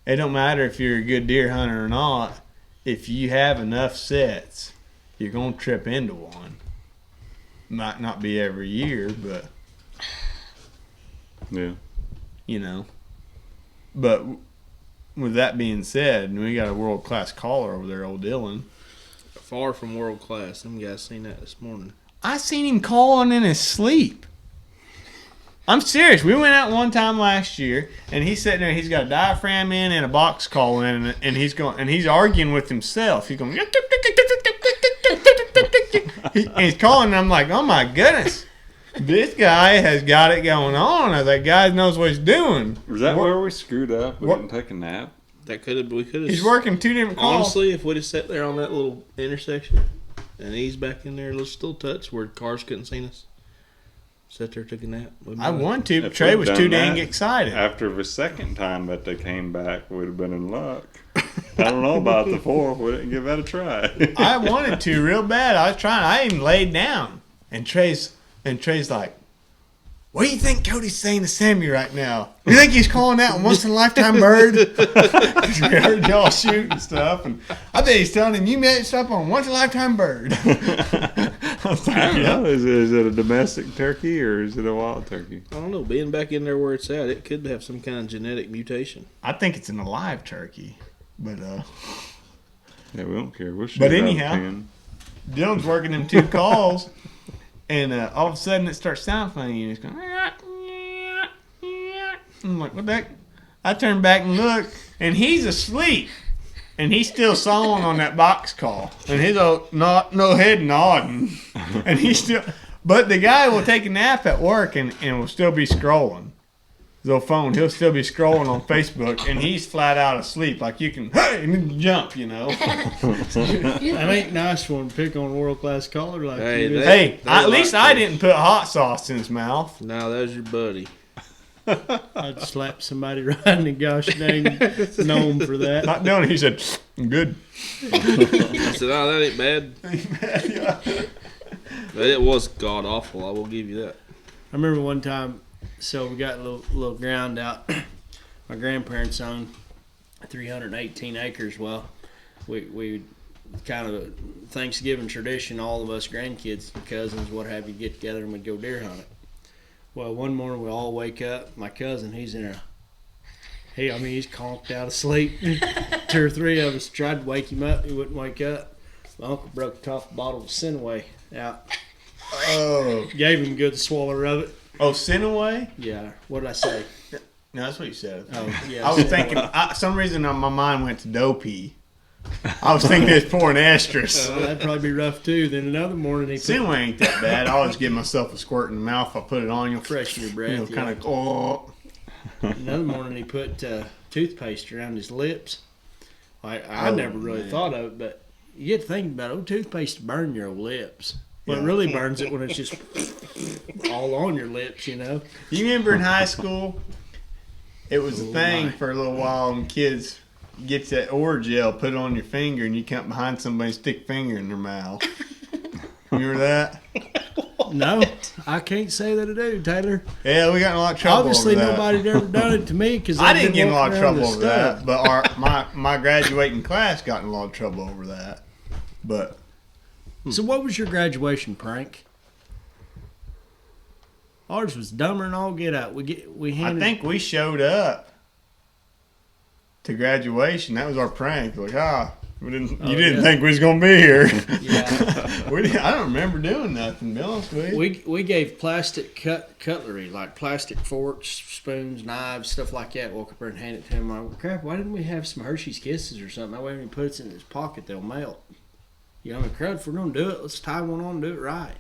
It don't matter if you're a good deer hunter or not. If you have enough sets, you're gonna trip into one. Might not be every year, but Yeah. you know. But with that being said, we got a world class caller over there, old Dylan. Far from world class. Them guys seen that this morning. I seen him calling in his sleep. I'm serious. We went out one time last year, and he's sitting there. He's got a diaphragm in and a box call in, and he's going and he's arguing with himself. He's going, and he's calling, and I'm like, oh my goodness, this guy has got it going on. That guy knows what he's doing. Was that where we screwed up? We didn't take a nap. That could have. We could have. He's working two different calls. Honestly, if we'd have sat there on that little intersection, and he's back in there, still touch where cars couldn't see us. Sat there, took a nap. I wanted to, but If Trey we'd was done too dang that, excited. After the second time that they came back, we'd have been in luck. I don't know about the fourth. We didn't give that a try. I wanted to real bad. I was trying. I even laid down. And Trey's like, what do you think Cody's saying to Sammy right now? You think he's calling that a once in a lifetime bird? Because we heard y'all shooting stuff, and I bet he's telling him you messed up on a once in a lifetime bird. I was like, I don't yeah. know. Is it a domestic turkey or is it a wild turkey? I don't know. Being back in there where it's at, it could have some kind of genetic mutation. I think it's an alive turkey, but Yeah, we don't care. We'll shoot But it out of anyhow. 10. Dylan's working them two calls, and all of a sudden it starts sounding funny, and it's going. I'm like, what the heck? I turn back and look, and he's asleep, and he's still sawing on that box call, and his old no head nodding, and he's still. But the guy will take a nap at work and will still be scrolling. His old phone, he'll still be scrolling on Facebook, and he's flat out asleep. Like you can, hey, and then jump, you know. That ain't nice one to pick on a world class caller like Hey, you. that- Hey, They at least like I to. didn't put hot sauce in his mouth. No, that was your buddy. I'd slap somebody right in the gosh dang gnome for that. Not doing it. He said, I'm good. I said, oh, that ain't bad. But it was god awful. I will give you that. I remember one time, so we got a little ground out. My grandparents owned 318 acres. Well, we kind of a Thanksgiving tradition, all of us grandkids, cousins, what have you, get together and we'd go deer hunting. Well, one morning we all wake up. My cousin, he's in a, he's conked out of sleep. 2 or 3 of us tried to wake him up. He wouldn't wake up. My uncle broke the top bottle of Sinaway out. Oh. Gave him a good swallow of it. Oh, Sinaway? Yeah. What did I say? No, that's what you said. Oh, yeah. I was thinking, some reason my mind went to dopey. I was thinking it's pouring estrus. Well, that'd probably be rough too. Then another morning he put Sinaway ain't that bad. I always give myself a squirt in the mouth. I put it on you. freshen your breath. You know, yeah. kind of, oh. Another morning he put toothpaste around his lips. I Oh, never really man. thought of it, but you get to thinking about it. Toothpaste burn your lips. Well, Yeah. it really burns it when it's just all on your lips, you know. You remember in high school, it was a thing my. for a little while, and kids get that Orajel, put it on your finger, and you come behind somebody, stick finger in their mouth. Remember that? No, I can't say that I do, Taylor. Yeah, we got in a lot of trouble Obviously, over that. nobody'd ever done it to me because I didn't get in a lot of trouble over that, but my graduating class got in a lot of trouble over that. But So, what was your graduation prank? Ours was dumber than all get out. We I handed. think we showed up to graduation. That was our prank. Like, you didn't yeah. think we was gonna be here. Yeah. I don't remember doing nothing. To be honest with you. We gave plastic cutlery, like plastic forks, spoons, knives, stuff like that. Walk up there and hand it to him. I'm like, crap, why didn't we have some Hershey's Kisses or something? That way when he puts it in his pocket, they'll melt. You know, crud, if we're going to do it, let's tie one on and do it right.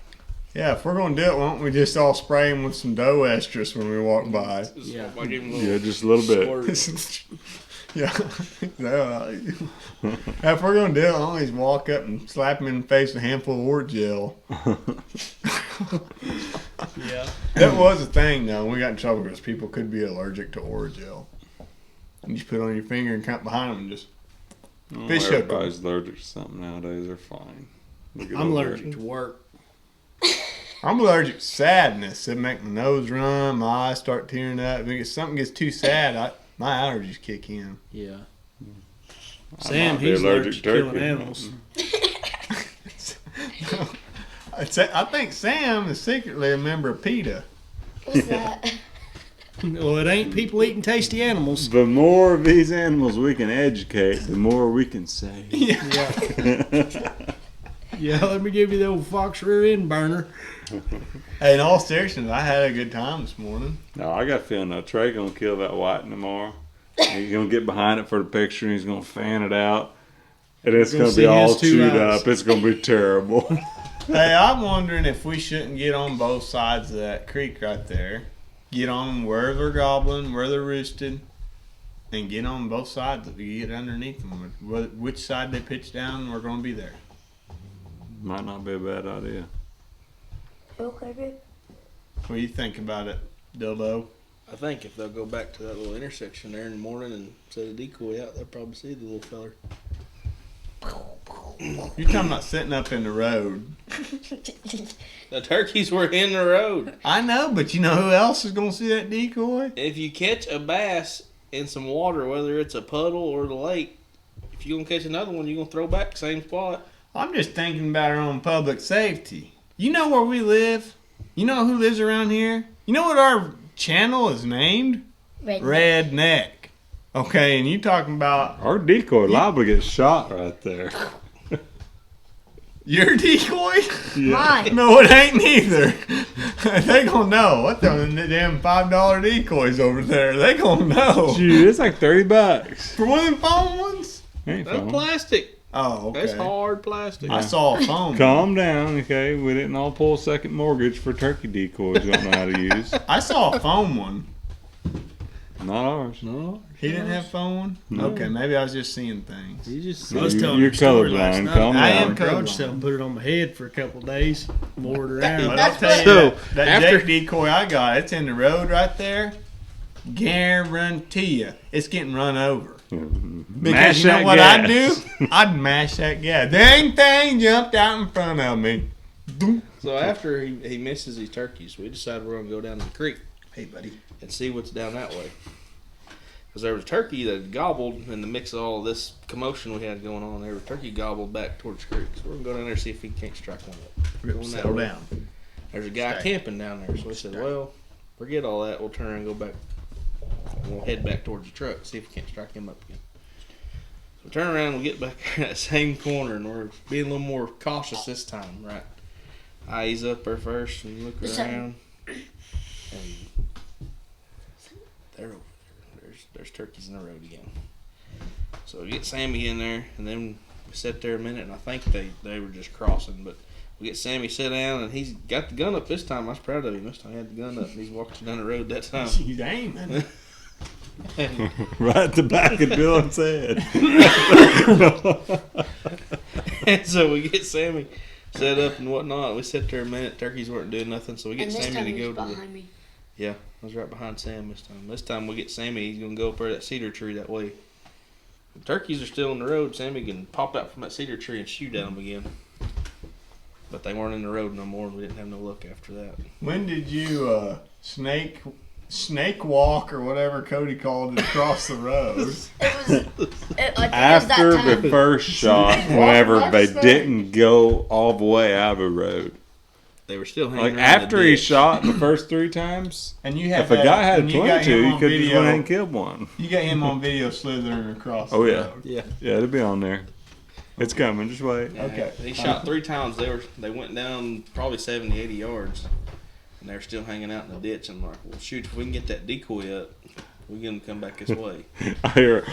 Yeah, if we're gonna do it, why don't we just all spray them with some dough estrus when we walk by? Yeah. I give him a Yeah, just a little bit. squirt. Yeah. If we're gonna do it, I'll always walk up and slap him in the face with a handful of Orajel. Yeah. That was a thing, though. We got in trouble because people could be allergic to Orajel. You just put it on your finger and count behind them and just. Oh, Fish hook 'em. everybody's allergic to something nowadays. They're fine. Look at I'm over allergic it. to work. I'm allergic to sadness. It make my nose run, my eyes start tearing up. If something gets too sad, My allergies kick in. Yeah. I Sam, might be he's allergic to killing turkey. animals. I think Sam is secretly a member of PETA. What's that? Well, it ain't people eating tasty animals. The more of these animals we can educate, the more we can save. Yeah, let me give you the old fox rear end burner. Hey, in all seriousness, I had a good time this morning. No, I got a feeling that Trey gonna kill that whiting tomorrow. He's gonna get behind it for the picture and he's gonna fan it out. And it's Gonna gonna see be all his two chewed eyes. up. It's gonna be terrible. Hey, I'm wondering if we shouldn't get on both sides of that creek right there. Get on them where they're gobbling, where they're roosted, and get on both sides of it. Get underneath them. Which side they pitch down, we're going to be there. Might not be a bad idea. Okay, babe. What do you think about it, Dildo? I think if they'll go back to that little intersection there in the morning and set a decoy out, they'll probably see the little feller. You're talking about sitting up in the road. The turkeys were in the road. I know, but you know who else is going to see that decoy? If you catch a bass in some water, whether it's a puddle or the lake, if you're going to catch another one, you're going to throw back the same spot. I'm just thinking about our own public safety. You know where we live? You know who lives around here? You know what our channel is named? Redneck. Okay, and you talking about Our decoy liable to get shot right there. your decoy? Mine. No, it ain't neither. They gonna know. What the damn $5 decoys over there? They gonna know. Shoot, it's like $30. For one of them phone ones? Ain't That's fun. plastic. Oh, okay. That's hard plastic. I saw a phone. Calm down, okay? We didn't all pull a second mortgage for turkey decoys you don't know how to use. I saw a phone one. Not ours. No, He didn't have phone one? No. Okay, maybe I was just seeing things. you just I was You- telling you're a story last colorblind. night. Calm I down. am Garage colorblind. sale, put it on my head for a couple of days, wore it around. But I'll That's tell you, So, that after- Jake decoy I got, it's in the road right there. Guarantee you, it's getting run over. Because Mash you know that what gas. I'd do? I'd mash that gas. Dang thing jumped out in front of me. Doom. So after he misses these turkeys, we decided we're going to go down to the creek Hey, buddy. and see what's down that way. Because there was a turkey that gobbled in the mix of all this commotion we had going on. There was a turkey gobbled back towards the creek. So we're going to go down there and see if we can't strike one up. Going that Settle way. down. There's a guy Stay. camping down there. So we said, Stay. well, forget all that. We'll turn around and go back. We'll head back towards the truck, see if we can't strike him up again. So we turn around and we get back in that same corner, and we're being a little more cautious this time, right? I ease up there first and look What's around, and they're over there. There's turkeys in the road again. So we get Sammy in there, and then we sit there a minute, and I think they were just crossing, but we get Sammy sit down, and he's got the gun up this time. I was proud of him. This time he had the gun up, and he's walking down the road that time. He's aiming. Right at the back of Dylan's head. And so we get Sammy set up and whatnot. We sit there a minute. Turkeys weren't doing nothing, so we get And this time Sammy to he go was to the. behind me. Yeah, I was right behind Sam this time. This time we get Sammy. He's gonna go up there to that cedar tree that way. The turkeys are still in the road. Sammy can pop out from that cedar tree and shoot at them again. But they weren't in the road no more. We didn't have no luck after that. When did you snake walk or whatever Cody called it across the road? It was. I think it was that After time. the first shot, whenever they didn't go all the way out of the road. They were still hanging Like around after the he ditch. shot the first 3 times, And you have if a guy had a and you got 22, him you on could just video. went ahead and killed one. You got him on video slithering across. Oh, the yeah. road. Yeah. Yeah, it'll be on there. It's coming. Just wait. Yeah, Okay. He shot 3 times. They went down probably 70, 80 yards, and they're still hanging out in the ditch. I'm like, well, shoot, if we can get that decoy up, we get them to come back this way. I hear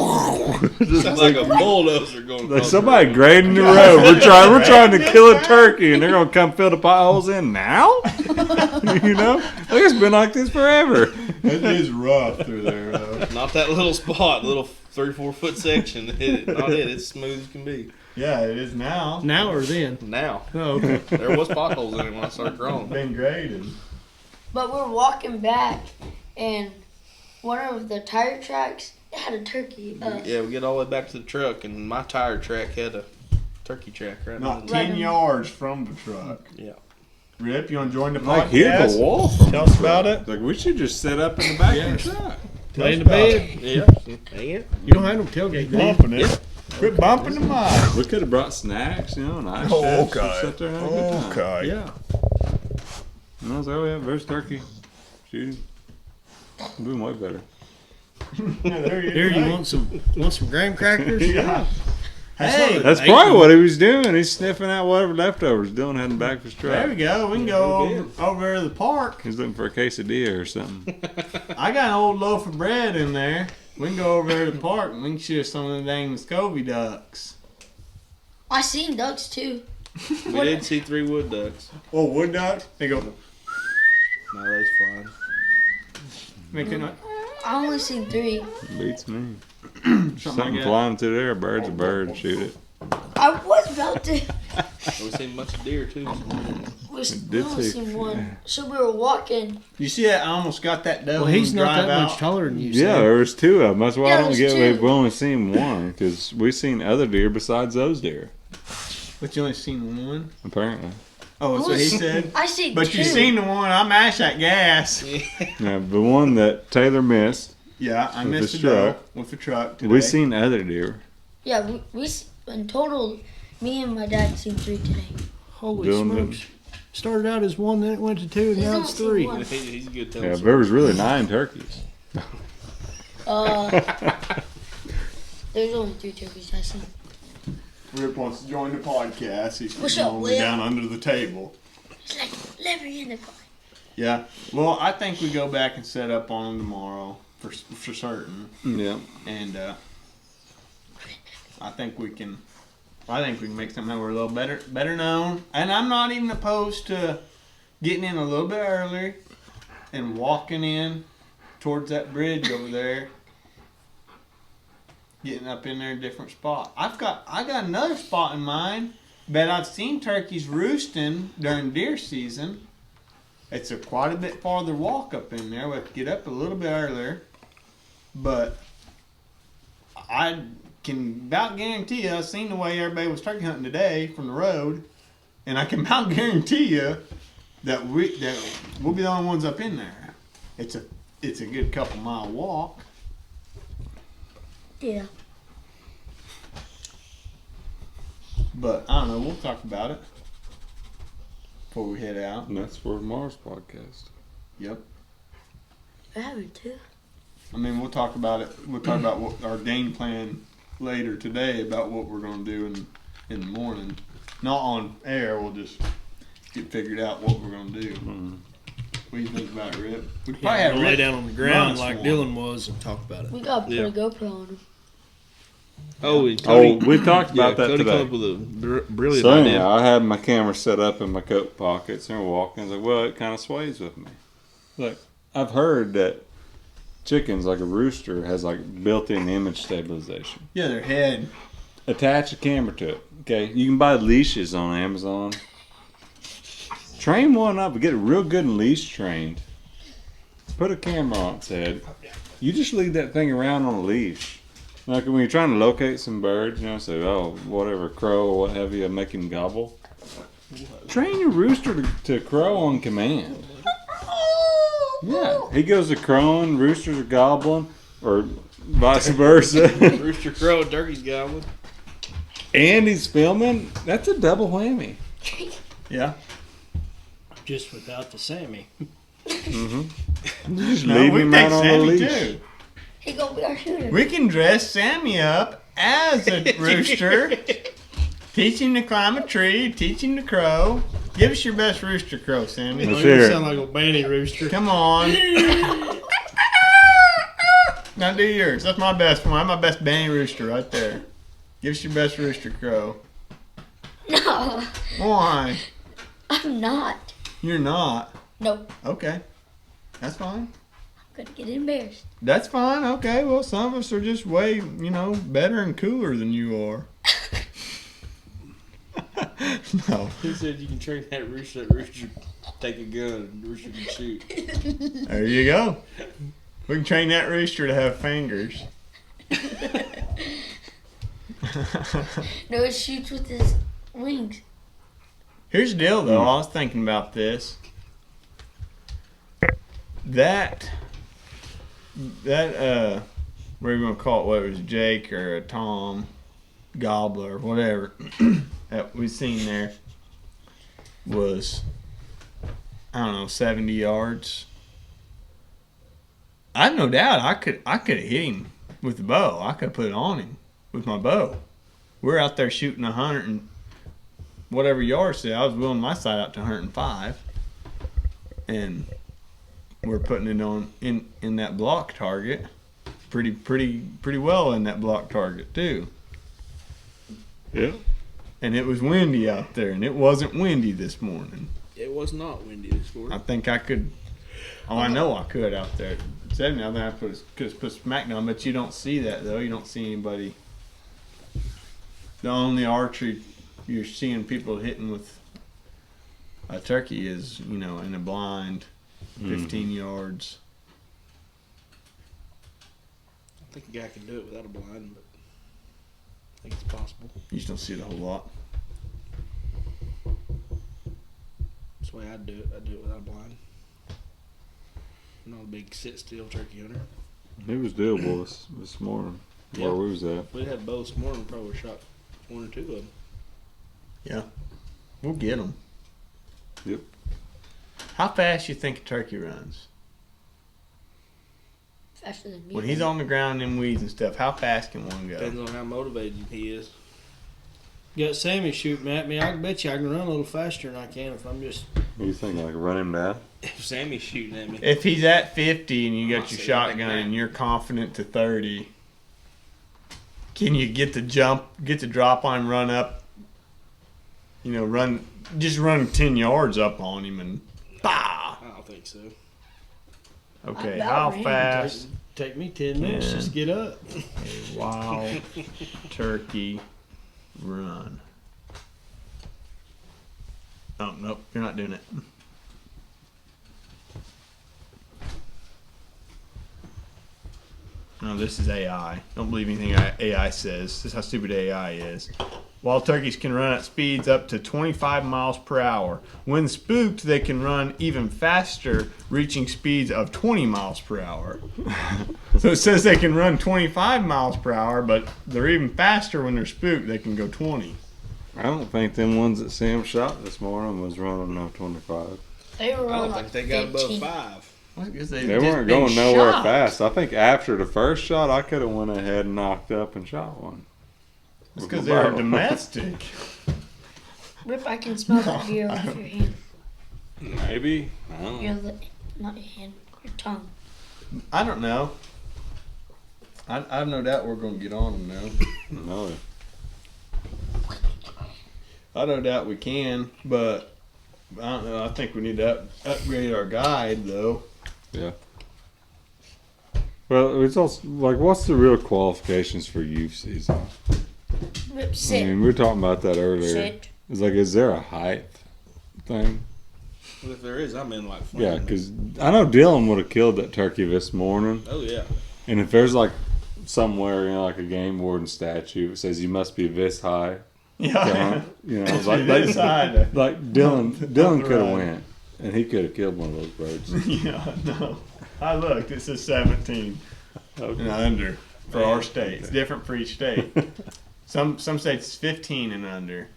Sounds like a bulldozer going. like across somebody the road. grading the road. We're trying to kill a turkey, and they're gonna come fill the potholes in now. You know, like it's been like this forever. It is rough through there, though. Not that little spot, little 3-4 foot section. Not it. It's smooth as can be. Yeah, it is now. Now or then? Now Oh, okay. there was potholes in it when I started growing. Been graded. But we were walking back, and one of the tire tracks had a turkey. Yeah, we get all the way back to the truck, and my tire track had a turkey track right Not on 10 yards from the truck. Yeah. Rip, you want to join the Like hit the podcast? wall. From Tell us about it. Like we should just set up in the back of the truck. Lay in the bed. Yeah. Hang it. You don't have no tailgate, do you? Bumping it. Quit bumping the mic. We could have brought snacks, you know, and ice Oh, chips. okay. Sit there and have a good time. Okay. Yeah. And I was like, oh yeah, there's turkey. Shoot. Doing way better. Here, you want some graham crackers? Yeah. Hey, That's probably what he was doing. He's sniffing out whatever leftovers, Dylan heading back for his There we truck. go. We can go over to the park. He's looking for a quesadilla or something. I got an old loaf of bread in there. We can go over there to the park and we can shoot some of the dang Muscovy ducks. I seen ducks too. We did see 3 wood ducks. Oh, wood ducks? They go. No, that's fine. Making I only seen 3. Beats me. something Something like that. flying through there, a bird's a bird, shoot it. I was about to. We seen a bunch of deer too. We did only see- seen one. So we were walking. You see that? I almost got that devil. Well, he's to not drive that out. much taller than you. Yeah, Sam. there was 2 of them. That's why Yeah, I don't there's get. 2. We've only seen one because we've seen other deer besides those deer. But you only seen one? Apparently. Oh, that's what he said? I seen But 2. you seen the one. I mashed that gas. Now, the one that Taylor missed, Yeah, I With missed the the doe truck. with the truck today. we seen other deer. Yeah, in total, me and my dad seen 3 today. Holy Dylan smokes! Started out as 1, then it went to 2, and He's now only it's seen 3. 1. He's a good Yeah, teller. there was really 9 turkeys. There's only 3 turkeys I seen. Rip wants to join the podcast. He's What's sitting up, over Rip? down under the table. It's like, let me in the car. Yeah. Well, I think we go back and set up on them tomorrow for certain, Yeah. and I think we can. I think we can make something we're a little better known. And I'm not even opposed to getting in a little bit early and walking in towards that bridge over there. Getting up in there a different spot. I got another spot in mind. Bet I've seen turkeys roosting during deer season. It's quite a bit farther walk up in there. We have to get up a little bit earlier. But I can about guarantee you, I've seen the way everybody was turkey hunting today from the road, and I can about guarantee you that we'll be the only ones up in there. It's a good couple mile walk. Yeah. But I don't know. We'll talk about it before we head out. And that's for tomorrow's podcast. Yep. I would too. I mean, we'll talk about it. We'll talk about what our game plan later today about what we're going to do in the morning. Not on air. We'll just get figured out what we're going to do. What do you think about it, Rip? We probably Yeah, have we'll lay Rip down on the ground runs like one. Dylan was and talk about it. We gotta put Yeah. a GoPro on him. Oh, and Oh, Cody, we talked about that Cody today. come up with a brilliant So idea. anyhow, I had my camera set up in my coat pockets and we're walking. I was like, well, it kind of sways with me. Like, I've heard that chickens, like a rooster, has like built-in image stabilization. Yeah, their head. Attach a camera to it. Okay, you can buy leashes on Amazon. Train one up and get it real good and leash trained. Put a camera on its head. You just leave that thing around on a leash. Like when you're trying to locate some birds, you know, say, oh, whatever, crow or what have you, make him gobble. Train your rooster to crow on command. Yeah, he goes to crowing, roosters are gobbling, or vice versa. Rooster crow, turkey's gobbling. And he's filming. That's a double whammy. Yeah. Just without the Sammy. You just No, leave we him take out on the Sammy leash. too. He gonna be our shooter. We can dress Sammy up as a rooster. Teach him to climb a tree. Teach him to crow. Give us your best rooster crow, Sammy. Let's You hear it. sound like a banty rooster. Come on. Now do yours. That's my best one. My best Benny rooster right there. Give us your best rooster crow. No, Why? I'm not. You're not. No, Okay. That's fine. I'm gonna get embarrassed. That's fine. Okay. Well, some of us are just way, better and cooler than you are. No. He said you can train that rooster take a gun and rooster can shoot. There you go. We can train that rooster to have fingers. No, it shoots with his wings. Here's the deal, though. I was thinking about this. That that what are you gonna call it? What it was, Jake or a Tom Gobbler or whatever that we seen there was, I don't know, 70 yards. I have no doubt I could have hit him with the bow. I could have put it on him with my bow. We're out there shooting 100 and whatever yards today. I was wheeling my side out to 105, and we're putting it on in that block target, pretty well in that block target too. Yeah. And it was windy out there, and it wasn't windy this morning. It was not windy this morning. I think I could. Oh, I know I could out there. 70. I think I could have put smack down, but you don't see that though. You don't see anybody. The only archery you're seeing people hitting with a turkey is, in a blind, 15 yards. I think a guy can do it without a blind, but I think it's possible. You just don't see it a whole lot. That's the way I'd do it. I'd do it without a blind. I'm not a big sit-still turkey hunter. It was doable this morning. Yeah. Where we was at. If we'd had bow this morning, we probably shot one or two of them. Yeah, we'll get them. Yep. How fast you think a turkey runs? Faster than me. When he's on the ground in weeds and stuff, how fast can one Depends go? on how motivated he is. Got Sammy shooting at me. I bet you I can run a little faster than I can if I'm just. What do you think? Like run him down? If Sammy's shooting at me, If he's at 50 and you got I'll your say shotgun that. and you're confident to 30, can you get the drop on him, run up? Run 10 yards up on him and bah! I don't think so. Okay, About how range. fast Take me 10 minutes Yeah. just to get up. a wild turkey run? Oh, nope, you're not doing it. No, this is AI. Don't believe anything AI says. This is how stupid AI is. Wild turkeys can run at speeds up to 25 miles per hour. When spooked, they can run even faster, reaching speeds of 20 miles per hour. So it says they can run 25 miles per hour, but they're even faster when they're spooked. They can go 20. I don't think them ones that Sam shot this morning was running no 25. They were I on don't like think they got above 15. 5. I guess They just weren't been going nowhere shot. fast. I think after the first shot, I could have went ahead and knocked up and shot one. It's because they're domestic. Rip, I can smell that beer off your hand. Maybe. I don't know. Your lip, not your hand, your tongue. I don't know. I have no doubt we're going to get on them now. No. I no doubt we can, but I don't know. I think we need to upgrade our guide, though. Yeah. Well, it's also like, what's the real qualifications for youth season? Rip, I sit. mean, we were talking about that earlier. Sit. It's like, is there a height thing? Well, if there is, I'm in like Yeah, flying. because I know Dylan would have killed that turkey this morning. Oh, yeah. And if there's like somewhere, like a game warden statue, it says you must be this high. Yeah. Like Dylan could have went, and he could have killed one of those birds. Yeah, no. I looked. It says 17 and under for our state. It's different for each state. Some states it's 15 and under,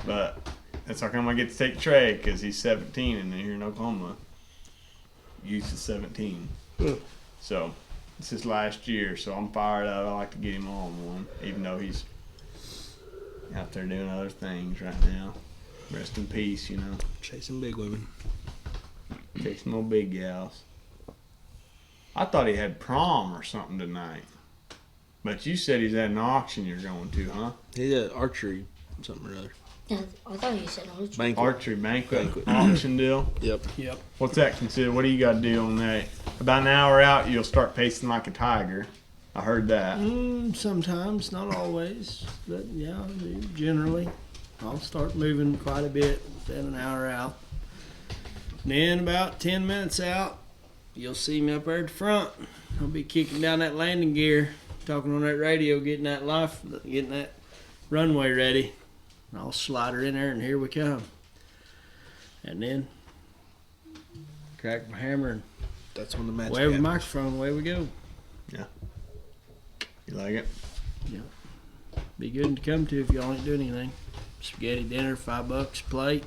but that's how come I get to take Trey, because he's 17 and here in Oklahoma, youth is 17. So this is last year, so I'm fired up. I like to get him on one, even though he's out there doing other things right now. Rest in peace, Chasing big women. chasing little big gals. I thought he had prom or something tonight. But you said he's at an auction you're going to, huh? He's at archery, something or other. Yeah, I thought you said archery. Banquet. Archery banquet Banquet. auction deal. Yep. What's that considered? What do you got to do on that? About an hour out, you'll start pacing like a tiger. I heard that. Sometimes, not always, but yeah, generally. I'll start moving quite a bit within an hour out. Then about 10 minutes out, you'll see me up there at the front. I'll be kicking down that landing gear, talking on that radio, getting that runway ready. And I'll slide her in there, and here we come. And then crack my hammer and That's when the match wave the happens. microphone, away we go. You like it? Be good to come to if y'all ain't doing anything. Spaghetti dinner, $5 a plate.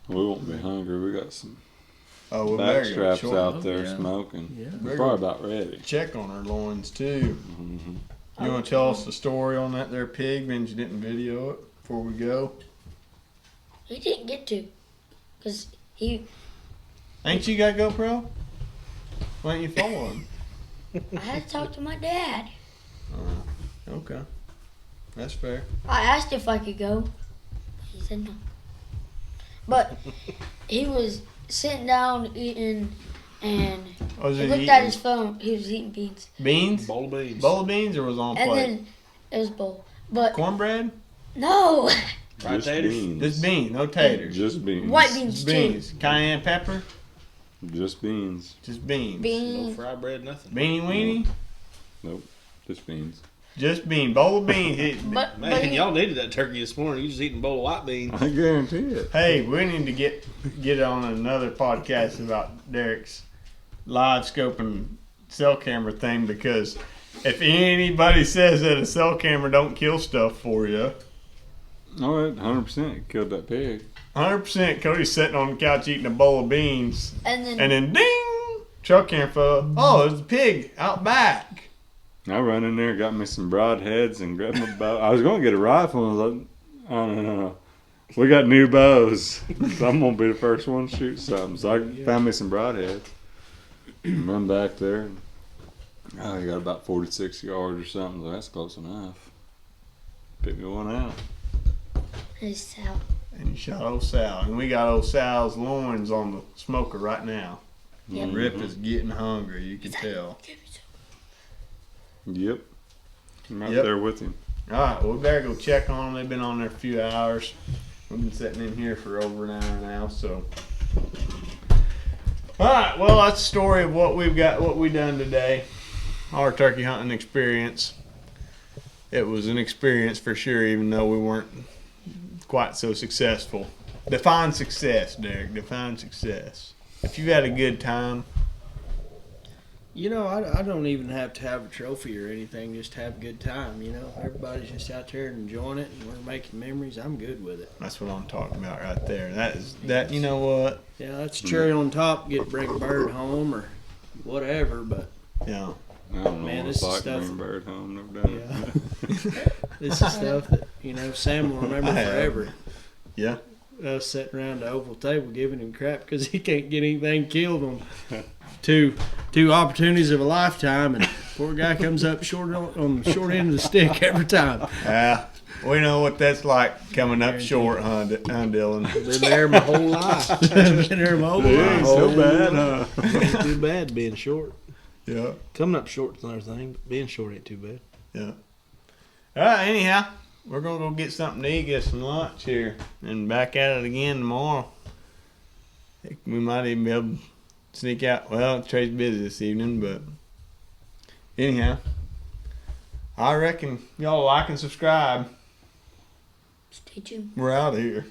We won't be hungry. We got some Oh, we back better go straps short. out there yeah. smoking. Yeah. We're probably about ready. Check on our loins too. Mm-hmm. You want to tell us the story on that there pig, man? You didn't video it before we go. He didn't get to, cause he. Ain't you got GoPro? Why don't you follow him? I had to talk to my dad. Okay, that's fair. I asked if I could go. He said no. But he was sitting down eating, and Was he it looked eating at his phone. He was eating beans, beans? Bowl of beans. Bowl of beans, or was it on and plate? then it was bowl. But Cornbread? no, Fried Just taters? beans. Just beans, no taters. Just beans. white beans Just too. beans. Cayenne pepper? Just beans. Just beans. No Beans. fried bread, nothing. Beanie weenie? Nope. Just beans. Just bean. Bowl of beans. But Man, he, y'all needed that turkey this morning. You just eating a bowl of white beans. I guarantee it. Hey, we need to get on another podcast about Derek's live scoping cell camera thing, because if anybody says that a cell camera don't kill stuff for you, All right, 100% killed that pig. 100% Cody's sitting on the couch eating a bowl of beans, and then and then ding, trail camera fell. Oh, there's a pig out back. I run in there, got me some broadheads, and grabbed my bow. I was going to get a rifle, and I was like, oh, no. We got new bows, so I'm going to be the first one to shoot something. So I found me some broadheads, and run back there. And, I got about 46 yards or something, so that's close enough. Pick me one out. his Sal. And you shot old Sal. And we got old Sal's loins on the smoker right now. Yep. Rip is getting hungry, you can tell. Yep. I'm right Yep. there with him. All right, well, we better go check on them. They've been on there a few hours. We've been sitting in here for over an hour now, so. All right, well, that's the story of what we've got, what we done today. Our turkey hunting experience. It was an experience for sure, even though we weren't quite so successful. Define success, Derek. Define success. If you've had a good time, You know, I don't even have to have a trophy or anything. Just have a good time. You know, everybody's just out there enjoying it, and we're making memories. I'm good with it. that's what I'm talking about right there. That. You know what? Yeah, that's cherry on top. Get to bring a bird home or whatever. But Yeah. I don't know Man, what this it's is like to stuff- bring a bird home. Never done it. this is stuff that Sam will remember I have. forever. Yeah. Us sitting around the oval table giving him crap because he can't get anything killed on two opportunities of a lifetime, and poor guy comes up short on the short end of the stick every time. Yeah. We know what that's like coming up short, huh, Dylan? Been there my whole life. Been there my whole It life. ain't so bad, huh? Ain't too bad being short. Yeah. Coming up short's another thing, but being short ain't too bad. Yeah. All right, anyhow, we're going to go get something to eat, get some lunch here, and back at it again tomorrow. Heck, we might even be able to sneak out. Well, Trey's busy this evening, but anyhow, I reckon y'all like and subscribe. Stay tuned. We're out of here.